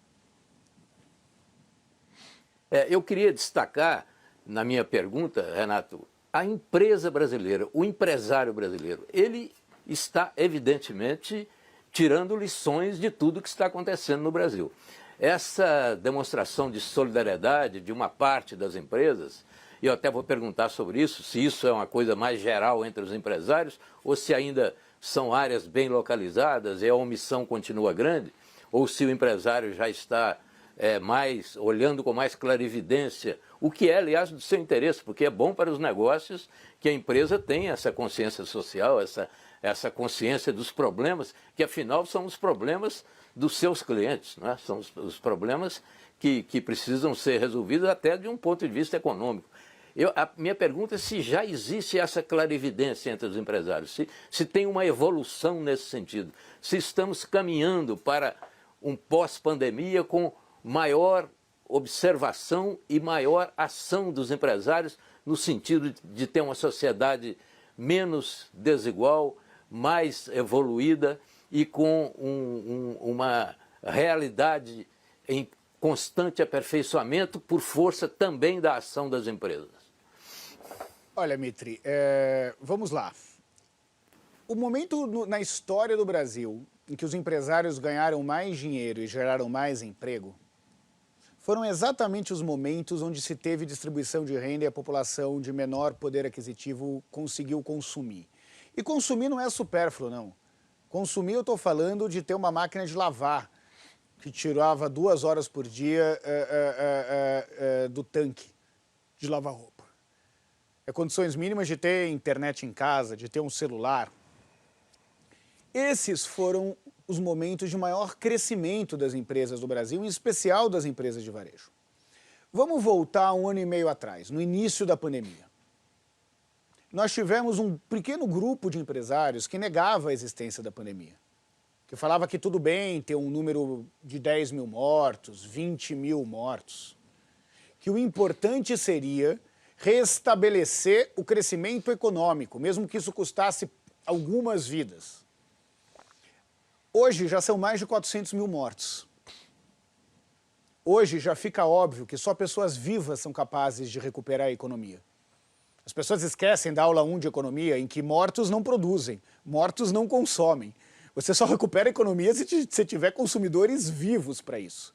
Eu queria destacar, na minha pergunta, Renato, a empresa brasileira, o empresário brasileiro. Ele está, evidentemente, tirando lições de tudo que está acontecendo no Brasil. Essa demonstração de solidariedade de uma parte das empresas, e eu até vou perguntar sobre isso, se isso é uma coisa mais geral entre os empresários, ou se ainda são áreas bem localizadas e a omissão continua grande, ou se o empresário já está olhando com mais clarividência, o que é, aliás, do seu interesse, porque é bom para os negócios que a empresa tenha essa consciência social, essa consciência dos problemas, que afinal são os problemas dos seus clientes, não é? São os problemas que precisam ser resolvidos até de um ponto de vista econômico. A minha pergunta é se já existe essa clarividência entre os empresários, se tem uma evolução nesse sentido, se estamos caminhando para um pós-pandemia com maior observação e maior ação dos empresários no sentido de ter uma sociedade menos desigual, mais evoluída e com uma realidade em constante aperfeiçoamento por força também da ação das empresas. Olha, Mitre, vamos lá. O momento na história do Brasil em que os empresários ganharam mais dinheiro e geraram mais emprego foram exatamente os momentos onde se teve distribuição de renda e a população de menor poder aquisitivo conseguiu consumir. E consumir não é supérfluo, não. Consumir, eu estou falando de ter uma máquina de lavar, que tirava 2 horas por dia do tanque de lavar roupa. É condições mínimas de ter internet em casa, de ter um celular. Esses foram os momentos de maior crescimento das empresas do Brasil, em especial das empresas de varejo. Vamos voltar 1 ano e meio atrás, no início da pandemia. Nós tivemos um pequeno grupo de empresários que negava a existência da pandemia, que falava que tudo bem ter um número de 10 mil mortos, 20 mil mortos, que o importante seria restabelecer o crescimento econômico, mesmo que isso custasse algumas vidas. Hoje já são mais de 400 mil mortos. Hoje já fica óbvio que só pessoas vivas são capazes de recuperar a economia. As pessoas esquecem da aula 1 de economia, em que mortos não produzem, mortos não consomem. Você só recupera a economia se tiver consumidores vivos para isso.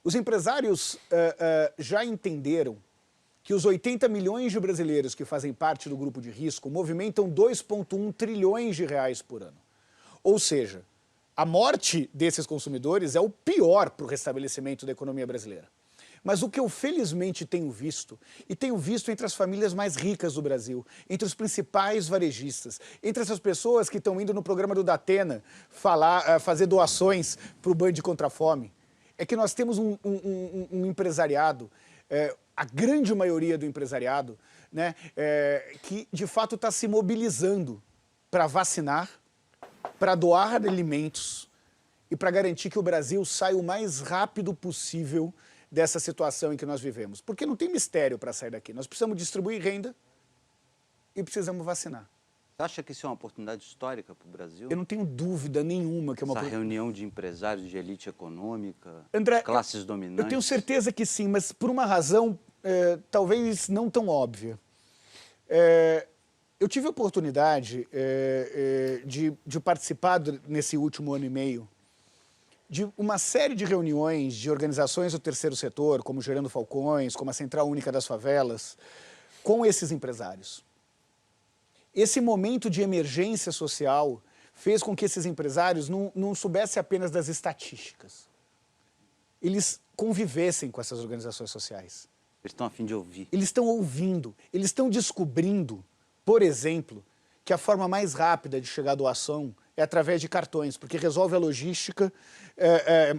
Os empresários já entenderam que os 80 milhões de brasileiros que fazem parte do grupo de risco movimentam 2,1 trilhões de reais por ano. Ou seja, a morte desses consumidores é o pior para o restabelecimento da economia brasileira. Mas o que eu felizmente tenho visto, e tenho visto entre as famílias mais ricas do Brasil, entre os principais varejistas, entre essas pessoas que estão indo no programa do Datena fazer doações para o Band contra a Fome, é que nós temos um empresariado, a grande maioria do empresariado, né, que de fato está se mobilizando para vacinar, para doar alimentos e para garantir que o Brasil saia o mais rápido possível dessa situação em que nós vivemos. Porque não tem mistério para sair daqui. Nós precisamos distribuir renda e precisamos vacinar. Você acha que isso é uma oportunidade histórica para o Brasil? Eu não tenho dúvida nenhuma que é uma Essa reunião de empresários de elite econômica, André, classes dominantes? Eu tenho certeza que sim, mas por uma razão talvez não tão óbvia. Eu tive a oportunidade de participar nesse último ano e meio de uma série de reuniões de organizações do terceiro setor, como Gerando Falcões, como a Central Única das Favelas, com esses empresários. Esse momento de emergência social fez com que esses empresários não soubessem apenas das estatísticas. Eles convivessem com essas organizações sociais. Eles estão a fim de ouvir. Eles estão ouvindo, eles estão descobrindo, por exemplo, que a forma mais rápida de chegar à doação é através de cartões, porque resolve a logística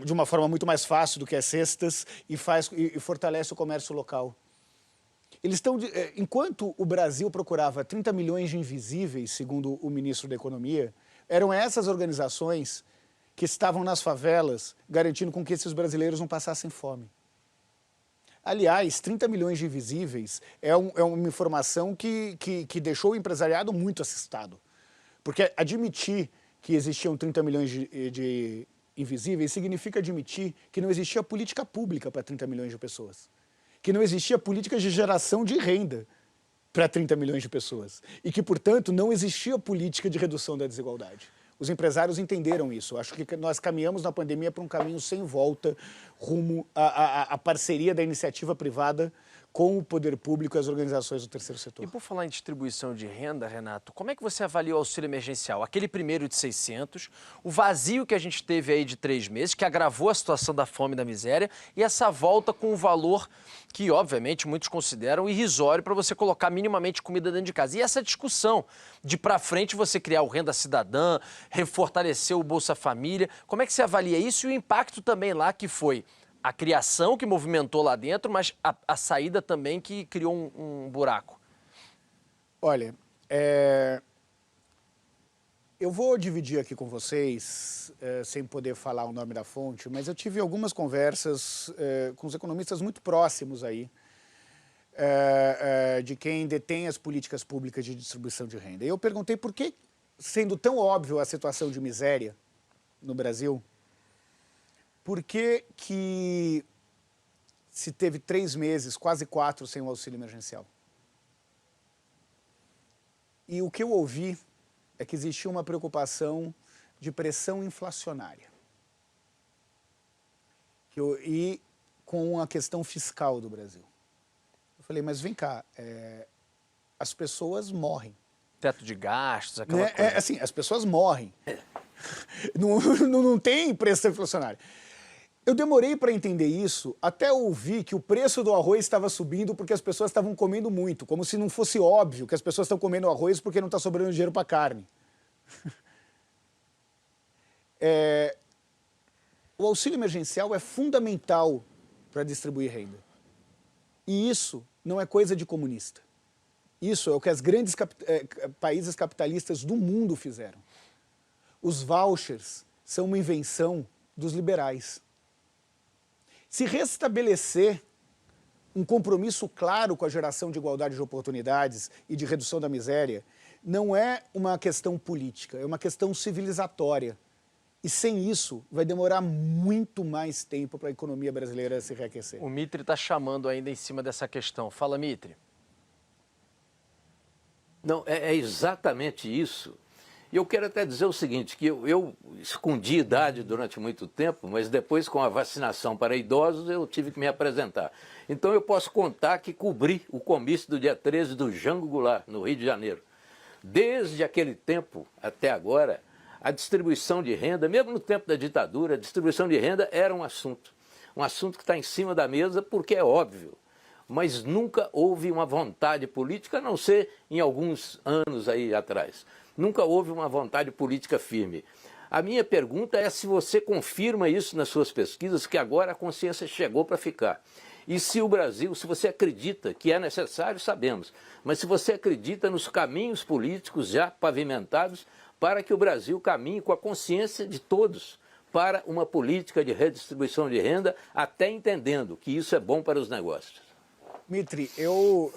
de uma forma muito mais fácil do que as cestas e fortalece o comércio local. Eles estão, enquanto o Brasil procurava 30 milhões de invisíveis, segundo o ministro da Economia, eram essas organizações que estavam nas favelas, garantindo com que esses brasileiros não passassem fome. Aliás, 30 milhões de invisíveis é uma informação que deixou o empresariado muito assustado. Porque admitir que existiam 30 milhões de invisíveis significa admitir que não existia política pública para 30 milhões de pessoas. Que não existia política de geração de renda para 30 milhões de pessoas. E que, portanto, não existia política de redução da desigualdade. Os empresários entenderam isso. Acho que nós caminhamos na pandemia para um caminho sem volta rumo à parceria da iniciativa privada com o poder público e as organizações do terceiro setor. E por falar em distribuição de renda, Renato, como é que você avalia o auxílio emergencial? Aquele primeiro de 600, o vazio que a gente teve aí de 3 meses, que agravou a situação da fome e da miséria, e essa volta com um valor que, obviamente, muitos consideram irrisório para você colocar minimamente comida dentro de casa. E essa discussão de para frente você criar o Renda Cidadã, refortalecer o Bolsa Família, como é que você avalia isso e o impacto também lá que foi a criação que movimentou lá dentro, mas a saída também que criou um buraco? Olha, eu vou dividir aqui com vocês, sem poder falar o nome da fonte, mas eu tive algumas conversas com os economistas muito próximos aí, de quem detém as políticas públicas de distribuição de renda. E eu perguntei por que, sendo tão óbvio a situação de miséria no Brasil, por que se teve 3 meses, quase 4, sem o auxílio emergencial? E o que eu ouvi é que existia uma preocupação de pressão inflacionária. E com a questão fiscal do Brasil. Eu falei, mas vem cá, as pessoas morrem. Teto de gastos, aquela coisa. Assim, as pessoas morrem. Não tem pressão inflacionária. Eu demorei para entender isso até ouvir que o preço do arroz estava subindo porque as pessoas estavam comendo muito, como se não fosse óbvio que as pessoas estão comendo arroz porque não está sobrando dinheiro para carne. O auxílio emergencial é fundamental para distribuir renda. E isso não é coisa de comunista. Isso é o que os grandes países capitalistas do mundo fizeram. Os vouchers são uma invenção dos liberais. Se restabelecer um compromisso claro com a geração de igualdade de oportunidades e de redução da miséria, não é uma questão política, é uma questão civilizatória. E sem isso, vai demorar muito mais tempo para a economia brasileira se reaquecer. O Mitre está chamando ainda em cima dessa questão. Fala, Mitre. Não, é exatamente isso. E eu quero até dizer o seguinte, que eu escondi idade durante muito tempo, mas depois com a vacinação para idosos eu tive que me apresentar. Então eu posso contar que cobri o comício do dia 13 do Jango Goulart, no Rio de Janeiro. Desde aquele tempo até agora, a distribuição de renda, mesmo no tempo da ditadura, a distribuição de renda era um assunto que está em cima da mesa porque é óbvio. Mas nunca houve uma vontade política, a não ser em alguns anos aí atrás. Nunca houve uma vontade política firme. A minha pergunta é se você confirma isso nas suas pesquisas, que agora a consciência chegou para ficar. E se o Brasil, se você acredita que é necessário, sabemos, mas se você acredita nos caminhos políticos já pavimentados para que o Brasil caminhe com a consciência de todos para uma política de redistribuição de renda, até entendendo que isso é bom para os negócios. Mitre, eu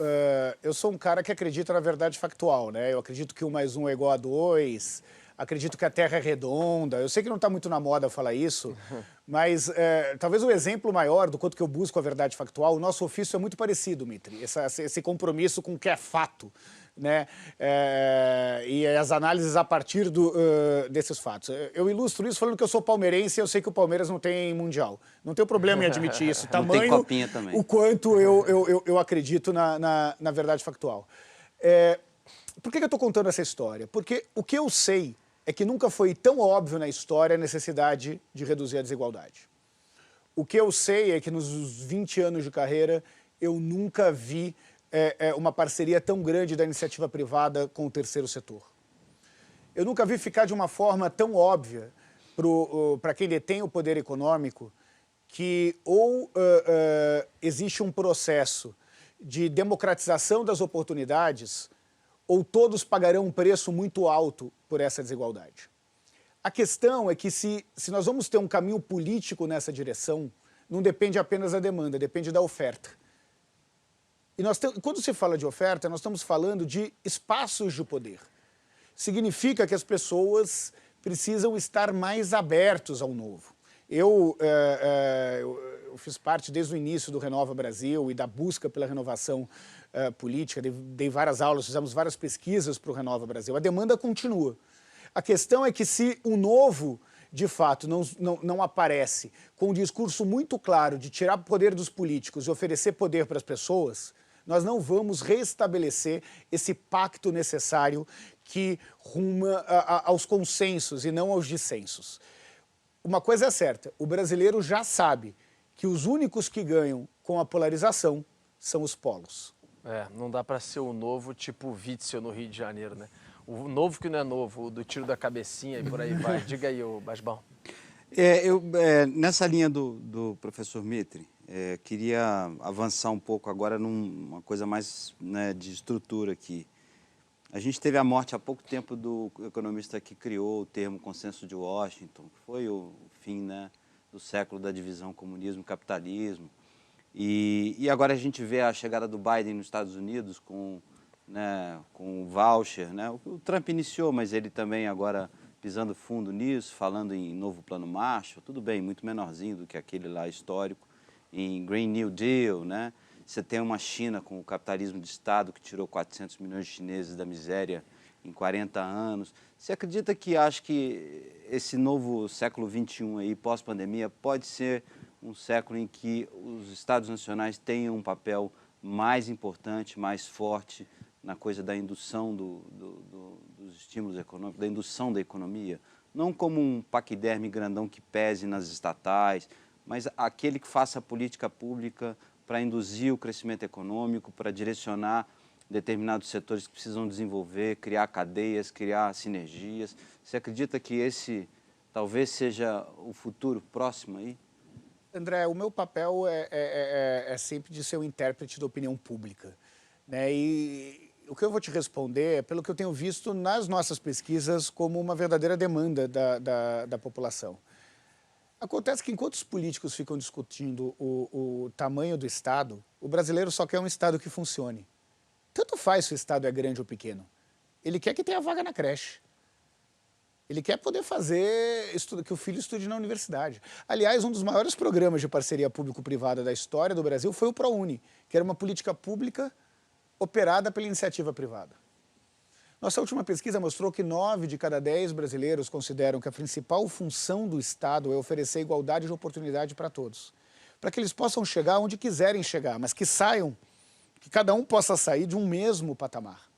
sou um cara que acredita na verdade factual, né? Eu acredito que 1 mais 1 é igual a 2, acredito que a Terra é redonda. Eu sei que não está muito na moda falar isso, mas talvez o exemplo maior do quanto que eu busco a verdade factual, o nosso ofício é muito parecido, Mitre. Esse compromisso com o que é fato, né? E as análises a partir desses fatos. Eu ilustro isso falando que eu sou palmeirense e eu sei que o Palmeiras não tem mundial. Não tenho problema em admitir isso. Tamanho, não tem copinha também. O quanto eu acredito na verdade factual. Por que eu estou contando essa história? Porque o que eu sei é que nunca foi tão óbvio na história a necessidade de reduzir a desigualdade. O que eu sei é que nos 20 anos de carreira eu nunca vi uma parceria tão grande da iniciativa privada com o terceiro setor. Eu nunca vi ficar de uma forma tão óbvia para quem detém o poder econômico que ou existe um processo de democratização das oportunidades ou todos pagarão um preço muito alto por essa desigualdade. A questão é que se nós vamos ter um caminho político nessa direção, não depende apenas da demanda, depende da oferta. E quando se fala de oferta, nós estamos falando de espaços de poder. Significa que as pessoas precisam estar mais abertos ao novo. Eu fiz parte desde o início do Renova Brasil e da busca pela renovação política, dei várias aulas, fizemos várias pesquisas para o Renova Brasil. A demanda continua. A questão é que se o novo, de fato, não aparece com um discurso muito claro de tirar poder dos políticos e oferecer poder para as pessoas, nós não vamos restabelecer esse pacto necessário que ruma aos consensos e não aos dissensos. Uma coisa é certa, o brasileiro já sabe que os únicos que ganham com a polarização são os polos. Não dá para ser o novo tipo Witzel no Rio de Janeiro, né? O novo que não é novo, o do tiro da cabecinha e por aí vai. Diga aí, Basbão. Nessa linha do professor Mitre, queria avançar um pouco agora numa coisa mais, né, de estrutura aqui. A gente teve a morte há pouco tempo do economista que criou o termo consenso de Washington, que foi o fim, né, do século da divisão comunismo-capitalismo. E agora a gente vê a chegada do Biden nos Estados Unidos com o voucher, né? O Trump iniciou, mas ele também agora pisando fundo nisso, falando em novo plano Marshall, tudo bem, muito menorzinho do que aquele lá histórico, em Green New Deal, né? Você tem uma China com o capitalismo de Estado que tirou 400 milhões de chineses da miséria em 40 anos. Você acredita que acha que esse novo século XXI aí, pós-pandemia, pode ser um século em que os Estados nacionais tenham um papel mais importante, mais forte na coisa da indução dos estímulos econômicos, da indução da economia? Não como um paquiderme grandão que pese nas estatais, mas aquele que faça a política pública para induzir o crescimento econômico, para direcionar determinados setores que precisam desenvolver, criar cadeias, criar sinergias. Você acredita que esse talvez seja o futuro próximo aí? André, o meu papel é sempre de ser o intérprete da opinião pública, né? E o que eu vou te responder é pelo que eu tenho visto nas nossas pesquisas como uma verdadeira demanda da população. Acontece que enquanto os políticos ficam discutindo o tamanho do Estado, o brasileiro só quer um Estado que funcione. Tanto faz se o Estado é grande ou pequeno. Ele quer que tenha vaga na creche. Ele quer poder fazer que o filho estude na universidade. Aliás, um dos maiores programas de parceria público-privada da história do Brasil foi o ProUni, que era uma política pública operada pela iniciativa privada. Nossa última pesquisa mostrou que 9 de cada 10 brasileiros consideram que a principal função do Estado é oferecer igualdade de oportunidade para todos, para que eles possam chegar onde quiserem chegar, mas que saiam, que cada um possa sair de um mesmo patamar.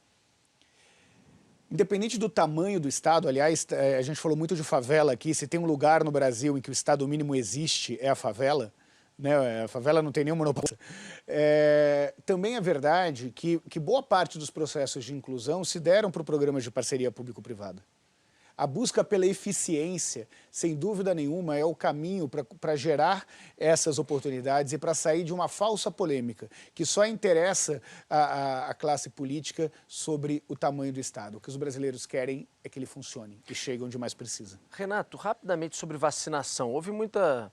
Independente do tamanho do Estado, aliás, a gente falou muito de favela aqui, se tem um lugar no Brasil em que o Estado mínimo existe, é a favela, né? A favela não tem nenhum monopólio. Também é verdade que boa parte dos processos de inclusão se deram para programas de parceria público-privada. A busca pela eficiência, sem dúvida nenhuma, é o caminho para gerar essas oportunidades e para sair de uma falsa polêmica que só interessa a classe política sobre o tamanho do Estado. O que os brasileiros querem é que ele funcione e chegue onde mais precisa. Renato, rapidamente sobre vacinação. Houve muita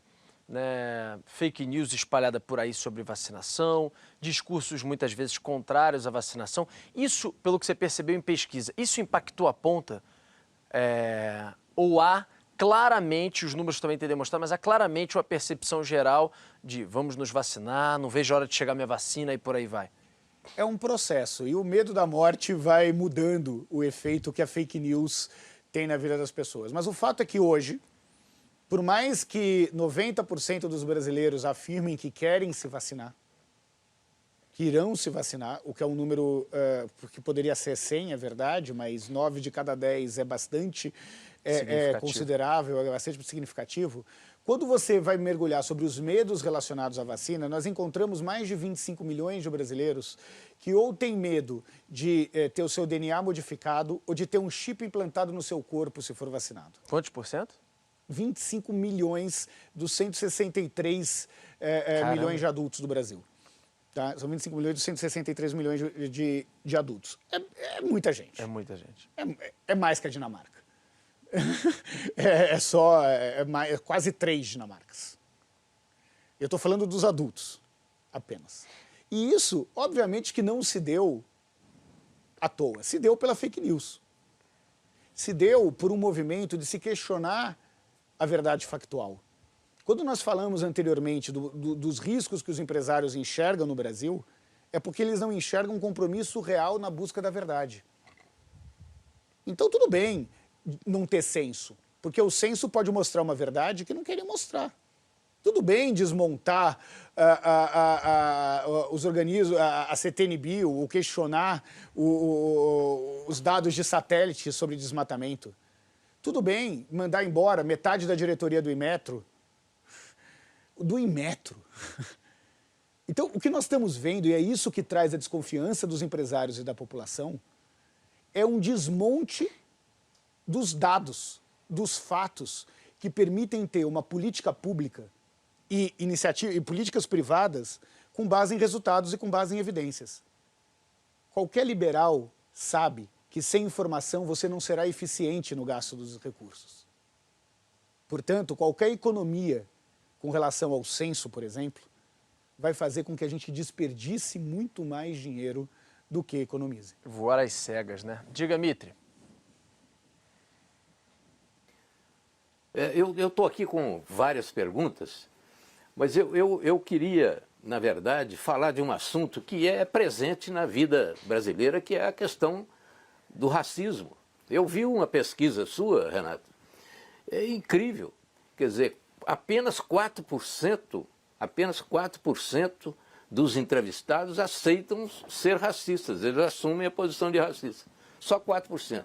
fake news espalhada por aí sobre vacinação, discursos muitas vezes contrários à vacinação. Isso, pelo que você percebeu em pesquisa, isso impactou a ponta? Ou há claramente, os números também têm demonstrado, mas há claramente uma percepção geral de vamos nos vacinar, não vejo a hora de chegar minha vacina e por aí vai? É um processo e o medo da morte vai mudando o efeito que a fake news tem na vida das pessoas. Mas o fato é que hoje, por mais que 90% dos brasileiros afirmem que querem se vacinar, que irão se vacinar, o que é um número que poderia ser 100, é verdade, mas 9 de cada 10 é bastante considerável, é bastante significativo. Quando você vai mergulhar sobre os medos relacionados à vacina, nós encontramos mais de 25 milhões de brasileiros que ou têm medo de ter o seu DNA modificado ou de ter um chip implantado no seu corpo se for vacinado. Quantos por cento? 25 milhões dos 163 milhões de adultos do Brasil. Tá? São 25 milhões dos 163 milhões de adultos. É muita gente. É muita gente. É mais que a Dinamarca. é quase 3 Dinamarcas. Eu estou falando dos adultos, apenas. E isso, obviamente, que não se deu à toa, se deu pela fake news. Se deu por um movimento de se questionar a verdade factual. Quando nós falamos anteriormente dos riscos que os empresários enxergam no Brasil, é porque eles não enxergam um compromisso real na busca da verdade. Então tudo bem não ter censo, porque o censo pode mostrar uma verdade que não querem mostrar. Tudo bem desmontar os organismos, a CTNBio, ou questionar os dados de satélite sobre desmatamento. Tudo bem mandar embora metade da diretoria do Inmetro. Do Inmetro. Então, o que nós estamos vendo, e é isso que traz a desconfiança dos empresários e da população, é um desmonte dos dados, dos fatos, que permitem ter uma política pública e políticas privadas com base em resultados e com base em evidências. Qualquer liberal sabe que sem informação você não será eficiente no gasto dos recursos. Portanto, qualquer economia com relação ao censo, por exemplo, vai fazer com que a gente desperdice muito mais dinheiro do que economize. Voar às cegas, né? Diga, Mitre. Eu estou aqui com várias perguntas, mas eu queria, na verdade, falar de um assunto que é presente na vida brasileira, que é a questão do racismo. Eu vi uma pesquisa sua, Renato, é incrível. Quer dizer, apenas 4% dos entrevistados aceitam ser racistas, eles assumem a posição de racista. Só 4%.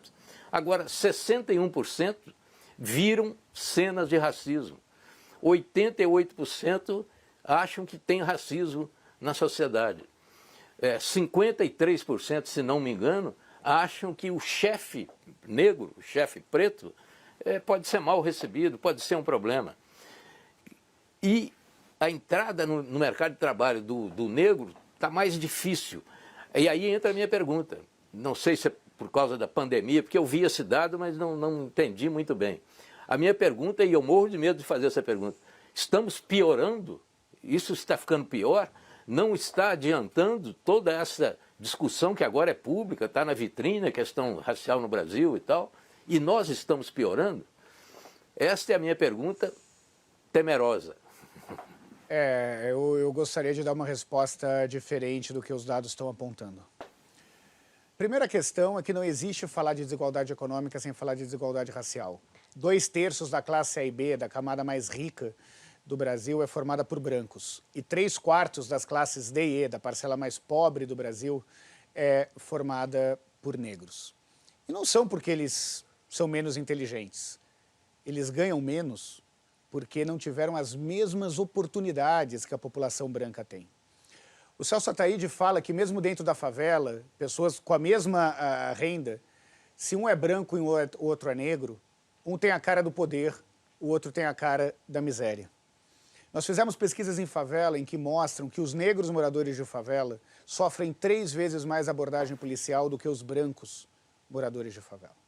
Agora, 61% viram cenas de racismo. 88% acham que tem racismo na sociedade. 53%, se não me engano, acham que o chefe negro, o chefe preto, pode ser mal recebido, pode ser um problema. E a entrada no mercado de trabalho do negro está mais difícil. E aí entra a minha pergunta. Não sei se é por causa da pandemia, porque eu vi esse dado, mas não entendi muito bem. A minha pergunta, e eu morro de medo de fazer essa pergunta, estamos piorando? Isso está ficando pior? Não está adiantando toda essa discussão que agora é pública, está na vitrine, a questão racial no Brasil e tal, e nós estamos piorando? Esta é a minha pergunta temerosa. Eu gostaria de dar uma resposta diferente do que os dados estão apontando. Primeira questão é que não existe falar de desigualdade econômica sem falar de desigualdade racial. 2/3 da classe A e B, da camada mais rica do Brasil, é formada por brancos. E 3/4 das classes D e E, da parcela mais pobre do Brasil, é formada por negros. E não são porque eles são menos inteligentes. Eles ganham menos porque não tiveram as mesmas oportunidades que a população branca tem. O Celso Ataíde fala que mesmo dentro da favela, pessoas com a mesma renda, se um é branco e o outro é negro, um tem a cara do poder, o outro tem a cara da miséria. Nós fizemos pesquisas em favela em que mostram que os negros moradores de favela sofrem 3 vezes mais abordagem policial do que os brancos moradores de favela.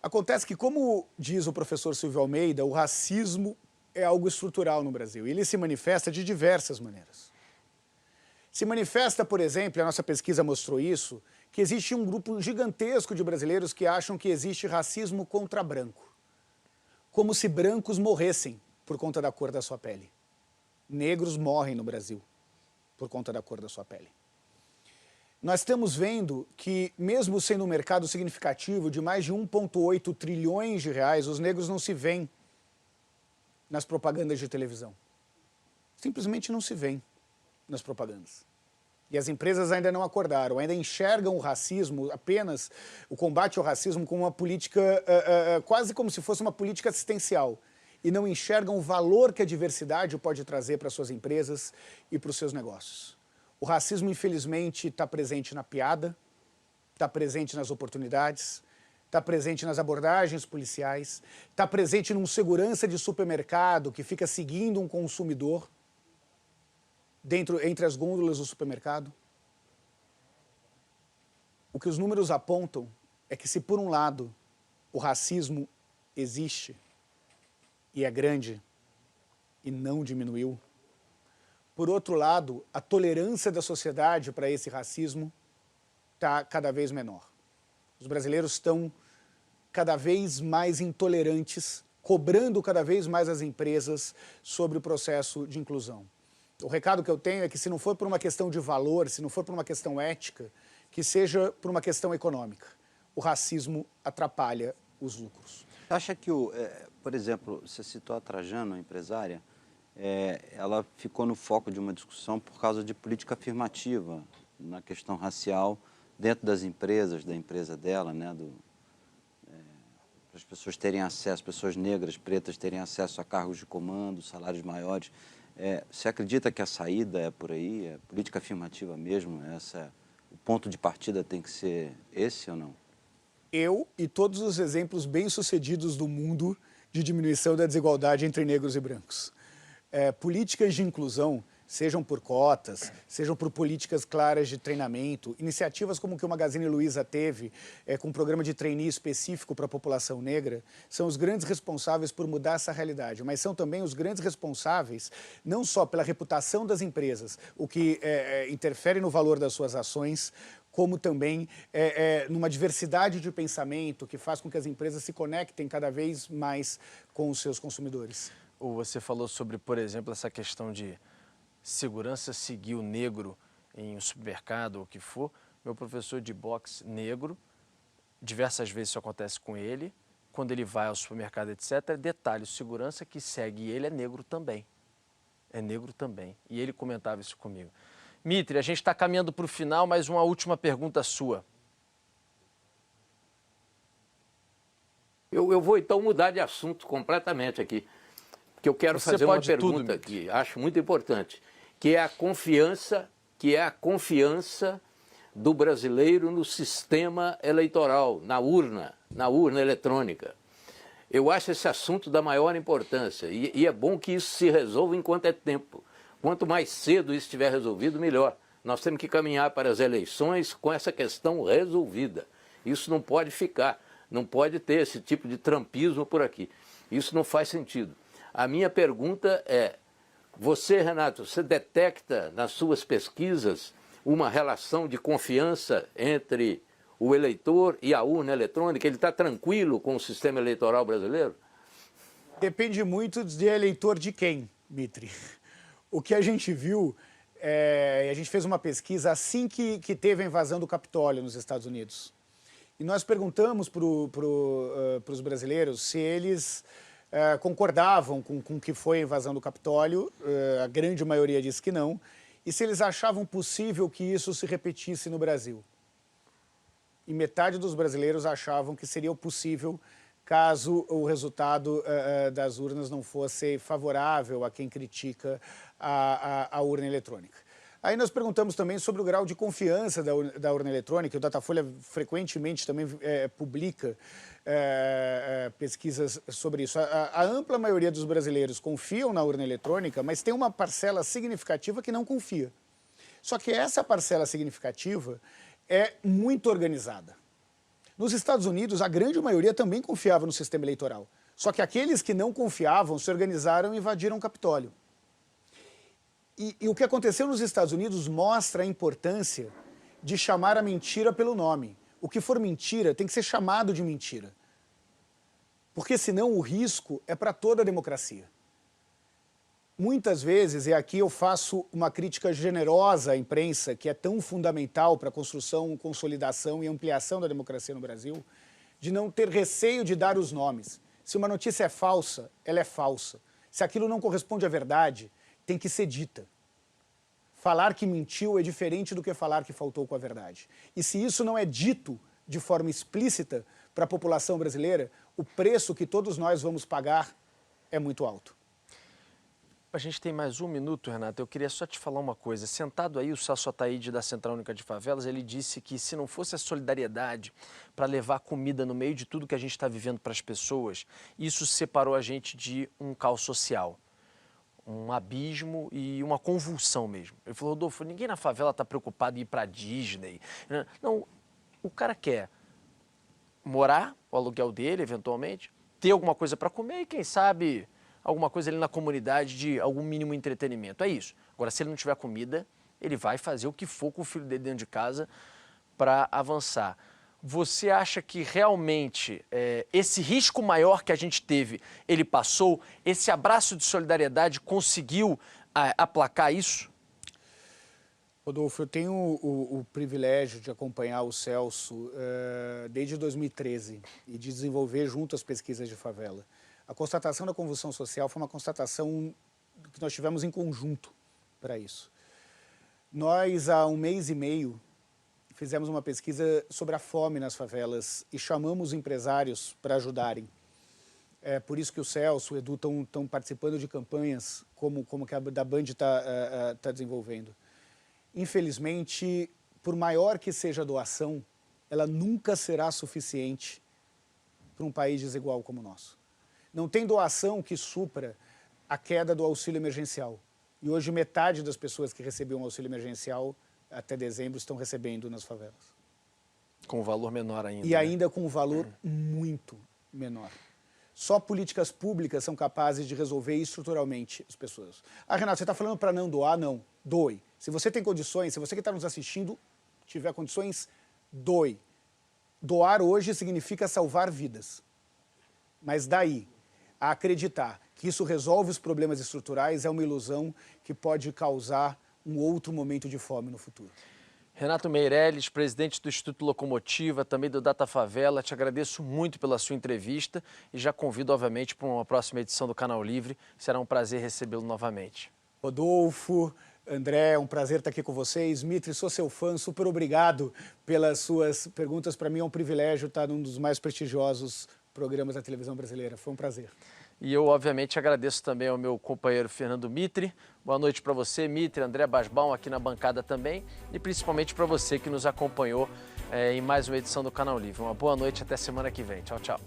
Acontece que, como diz o professor Silvio Almeida, o racismo é algo estrutural no Brasil. E ele se manifesta de diversas maneiras. Se manifesta, por exemplo, a nossa pesquisa mostrou isso, que existe um grupo gigantesco de brasileiros que acham que existe racismo contra branco. Como se brancos morressem por conta da cor da sua pele. Negros morrem no Brasil por conta da cor da sua pele. Nós estamos vendo que, mesmo sendo um mercado significativo de mais de 1,8 trilhões de reais, os negros não se veem nas propagandas de televisão. Simplesmente não se veem nas propagandas. E as empresas ainda não acordaram, ainda enxergam o racismo, apenas o combate ao racismo, como uma política, quase como se fosse uma política assistencial. E não enxergam o valor que a diversidade pode trazer para suas empresas e para os seus negócios. O racismo, infelizmente, está presente na piada, está presente nas oportunidades, está presente nas abordagens policiais, está presente num segurança de supermercado que fica seguindo um consumidor entre as gôndolas do supermercado. O que os números apontam é que, se por um lado o racismo existe e é grande e não diminuiu. Por outro lado, a tolerância da sociedade para esse racismo está cada vez menor. Os brasileiros estão cada vez mais intolerantes, cobrando cada vez mais as empresas sobre o processo de inclusão. O recado que eu tenho é que, se não for por uma questão de valor, se não for por uma questão ética, que seja por uma questão econômica. O racismo atrapalha os lucros. Acha que, por exemplo, você citou a Trajano, a empresária, ela ficou no foco de uma discussão por causa de política afirmativa na questão racial dentro das empresas, da empresa dela, né, para as pessoas terem acesso, pessoas negras, pretas terem acesso a cargos de comando, salários maiores. Você acredita que a saída é por aí, é política afirmativa mesmo? O ponto de partida tem que ser esse ou não? Eu e todos os exemplos bem-sucedidos do mundo de diminuição da desigualdade entre negros e brancos. Políticas de inclusão, sejam por cotas, sejam por políticas claras de treinamento, iniciativas como que o Magazine Luiza teve, com um programa de trainee específico para a população negra, são os grandes responsáveis por mudar essa realidade, mas são também os grandes responsáveis não só pela reputação das empresas, o que interfere no valor das suas ações, como também numa diversidade de pensamento que faz com que as empresas se conectem cada vez mais com os seus consumidores. Você falou sobre, por exemplo, essa questão de segurança seguir o negro em um supermercado ou o que for. Meu professor de boxe negro, diversas vezes isso acontece com ele, quando ele vai ao supermercado, etc. Detalhe, o segurança que segue ele é negro também. É negro também. E ele comentava isso comigo. Mitri, a gente está caminhando para o final, mas uma última pergunta sua. Eu vou então mudar de assunto completamente aqui, porque eu quero fazer uma pergunta que acho muito importante, que é a confiança do brasileiro no sistema eleitoral, na urna eletrônica. Eu acho esse assunto da maior importância e é bom que isso se resolva enquanto é tempo. Quanto mais cedo isso estiver resolvido, melhor. Nós temos que caminhar para as eleições com essa questão resolvida. Isso não pode ficar, não pode ter esse tipo de trampismo por aqui. Isso não faz sentido. A minha pergunta é, você, Renato, você detecta nas suas pesquisas uma relação de confiança entre o eleitor e a urna eletrônica? Ele está tranquilo com o sistema eleitoral brasileiro? Depende muito de eleitor de quem, Mitri. O que a gente viu, a gente fez uma pesquisa assim que teve a invasão do Capitólio nos Estados Unidos. E nós perguntamos para os brasileiros se eles concordavam com o que foi a invasão do Capitólio, a grande maioria disse que não, e se eles achavam possível que isso se repetisse no Brasil. E metade dos brasileiros achavam que seria possível caso o resultado das urnas não fosse favorável a quem critica a urna eletrônica. Aí nós perguntamos também sobre o grau de confiança da urna eletrônica. O Datafolha frequentemente também publica pesquisas sobre isso. A ampla maioria dos brasileiros confiam na urna eletrônica, mas tem uma parcela significativa que não confia. Só que essa parcela significativa é muito organizada. Nos Estados Unidos, a grande maioria também confiava no sistema eleitoral. Só que aqueles que não confiavam se organizaram e invadiram o Capitólio. E o que aconteceu nos Estados Unidos mostra a importância de chamar a mentira pelo nome. O que for mentira tem que ser chamado de mentira. Porque senão o risco é para toda a democracia. Muitas vezes, e aqui eu faço uma crítica generosa à imprensa, que é tão fundamental para a construção, consolidação e ampliação da democracia no Brasil, de não ter receio de dar os nomes. Se uma notícia é falsa, ela é falsa. Se aquilo não corresponde à verdade, tem que ser dita. Falar que mentiu é diferente do que falar que faltou com a verdade. E se isso não é dito de forma explícita para a população brasileira, o preço que todos nós vamos pagar é muito alto. A gente tem mais um minuto, Renato. Eu queria só te falar uma coisa. Sentado aí, o Celso Ataíde, da Central Única de Favelas, ele disse que se não fosse a solidariedade para levar comida no meio de tudo que a gente está vivendo para as pessoas, isso separou a gente de um caos social, um abismo e uma convulsão mesmo. Ele falou, Rodolfo, ninguém na favela está preocupado em ir para a Disney. Não, o cara quer morar o aluguel dele, eventualmente, ter alguma coisa para comer e, quem sabe, alguma coisa ali na comunidade de algum mínimo entretenimento. É isso. Agora, se ele não tiver comida, ele vai fazer o que for com o filho dele dentro de casa para avançar. Você acha que realmente esse risco maior que a gente teve, ele passou? Esse abraço de solidariedade conseguiu aplacar isso? Rodolfo, eu tenho o privilégio de acompanhar o Celso desde 2013 e de desenvolver junto as pesquisas de favela. A constatação da convulsão social foi uma constatação que nós tivemos em conjunto para isso. Nós, há 1 mês e meio, fizemos uma pesquisa sobre a fome nas favelas e chamamos empresários para ajudarem. É por isso que o Celso, o Edu estão participando de campanhas como que a da Band está desenvolvendo. Infelizmente, por maior que seja a doação, ela nunca será suficiente para um país desigual como o nosso. Não tem doação que supra a queda do auxílio emergencial. E hoje metade das pessoas que recebiam auxílio emergencial até dezembro estão recebendo nas favelas. Com um valor menor ainda. E ainda com um valor muito menor. Só políticas públicas são capazes de resolver estruturalmente as pessoas. Ah, Renato, você está falando para não doar? Não. Doe. Se você tem condições, se você que está nos assistindo tiver condições, doe. Doar hoje significa salvar vidas. Mas daí a acreditar que isso resolve os problemas estruturais é uma ilusão que pode causar um outro momento de fome no futuro. Renato Meirelles, presidente do Instituto Locomotiva, também do Data Favela, te agradeço muito pela sua entrevista e já convido, obviamente, para uma próxima edição do Canal Livre. Será um prazer recebê-lo novamente. Rodolfo, André, é um prazer estar aqui com vocês. Mitri, sou seu fã, super obrigado pelas suas perguntas. Para mim é um privilégio estar num dos mais prestigiosos programas da televisão brasileira. Foi um prazer. E eu, obviamente, agradeço também ao meu companheiro Fernando Mitri. Boa noite para você, Mitri, André Basbaum aqui na bancada também. E principalmente para você que nos acompanhou em mais uma edição do Canal Livre. Uma boa noite, até semana que vem. Tchau, tchau.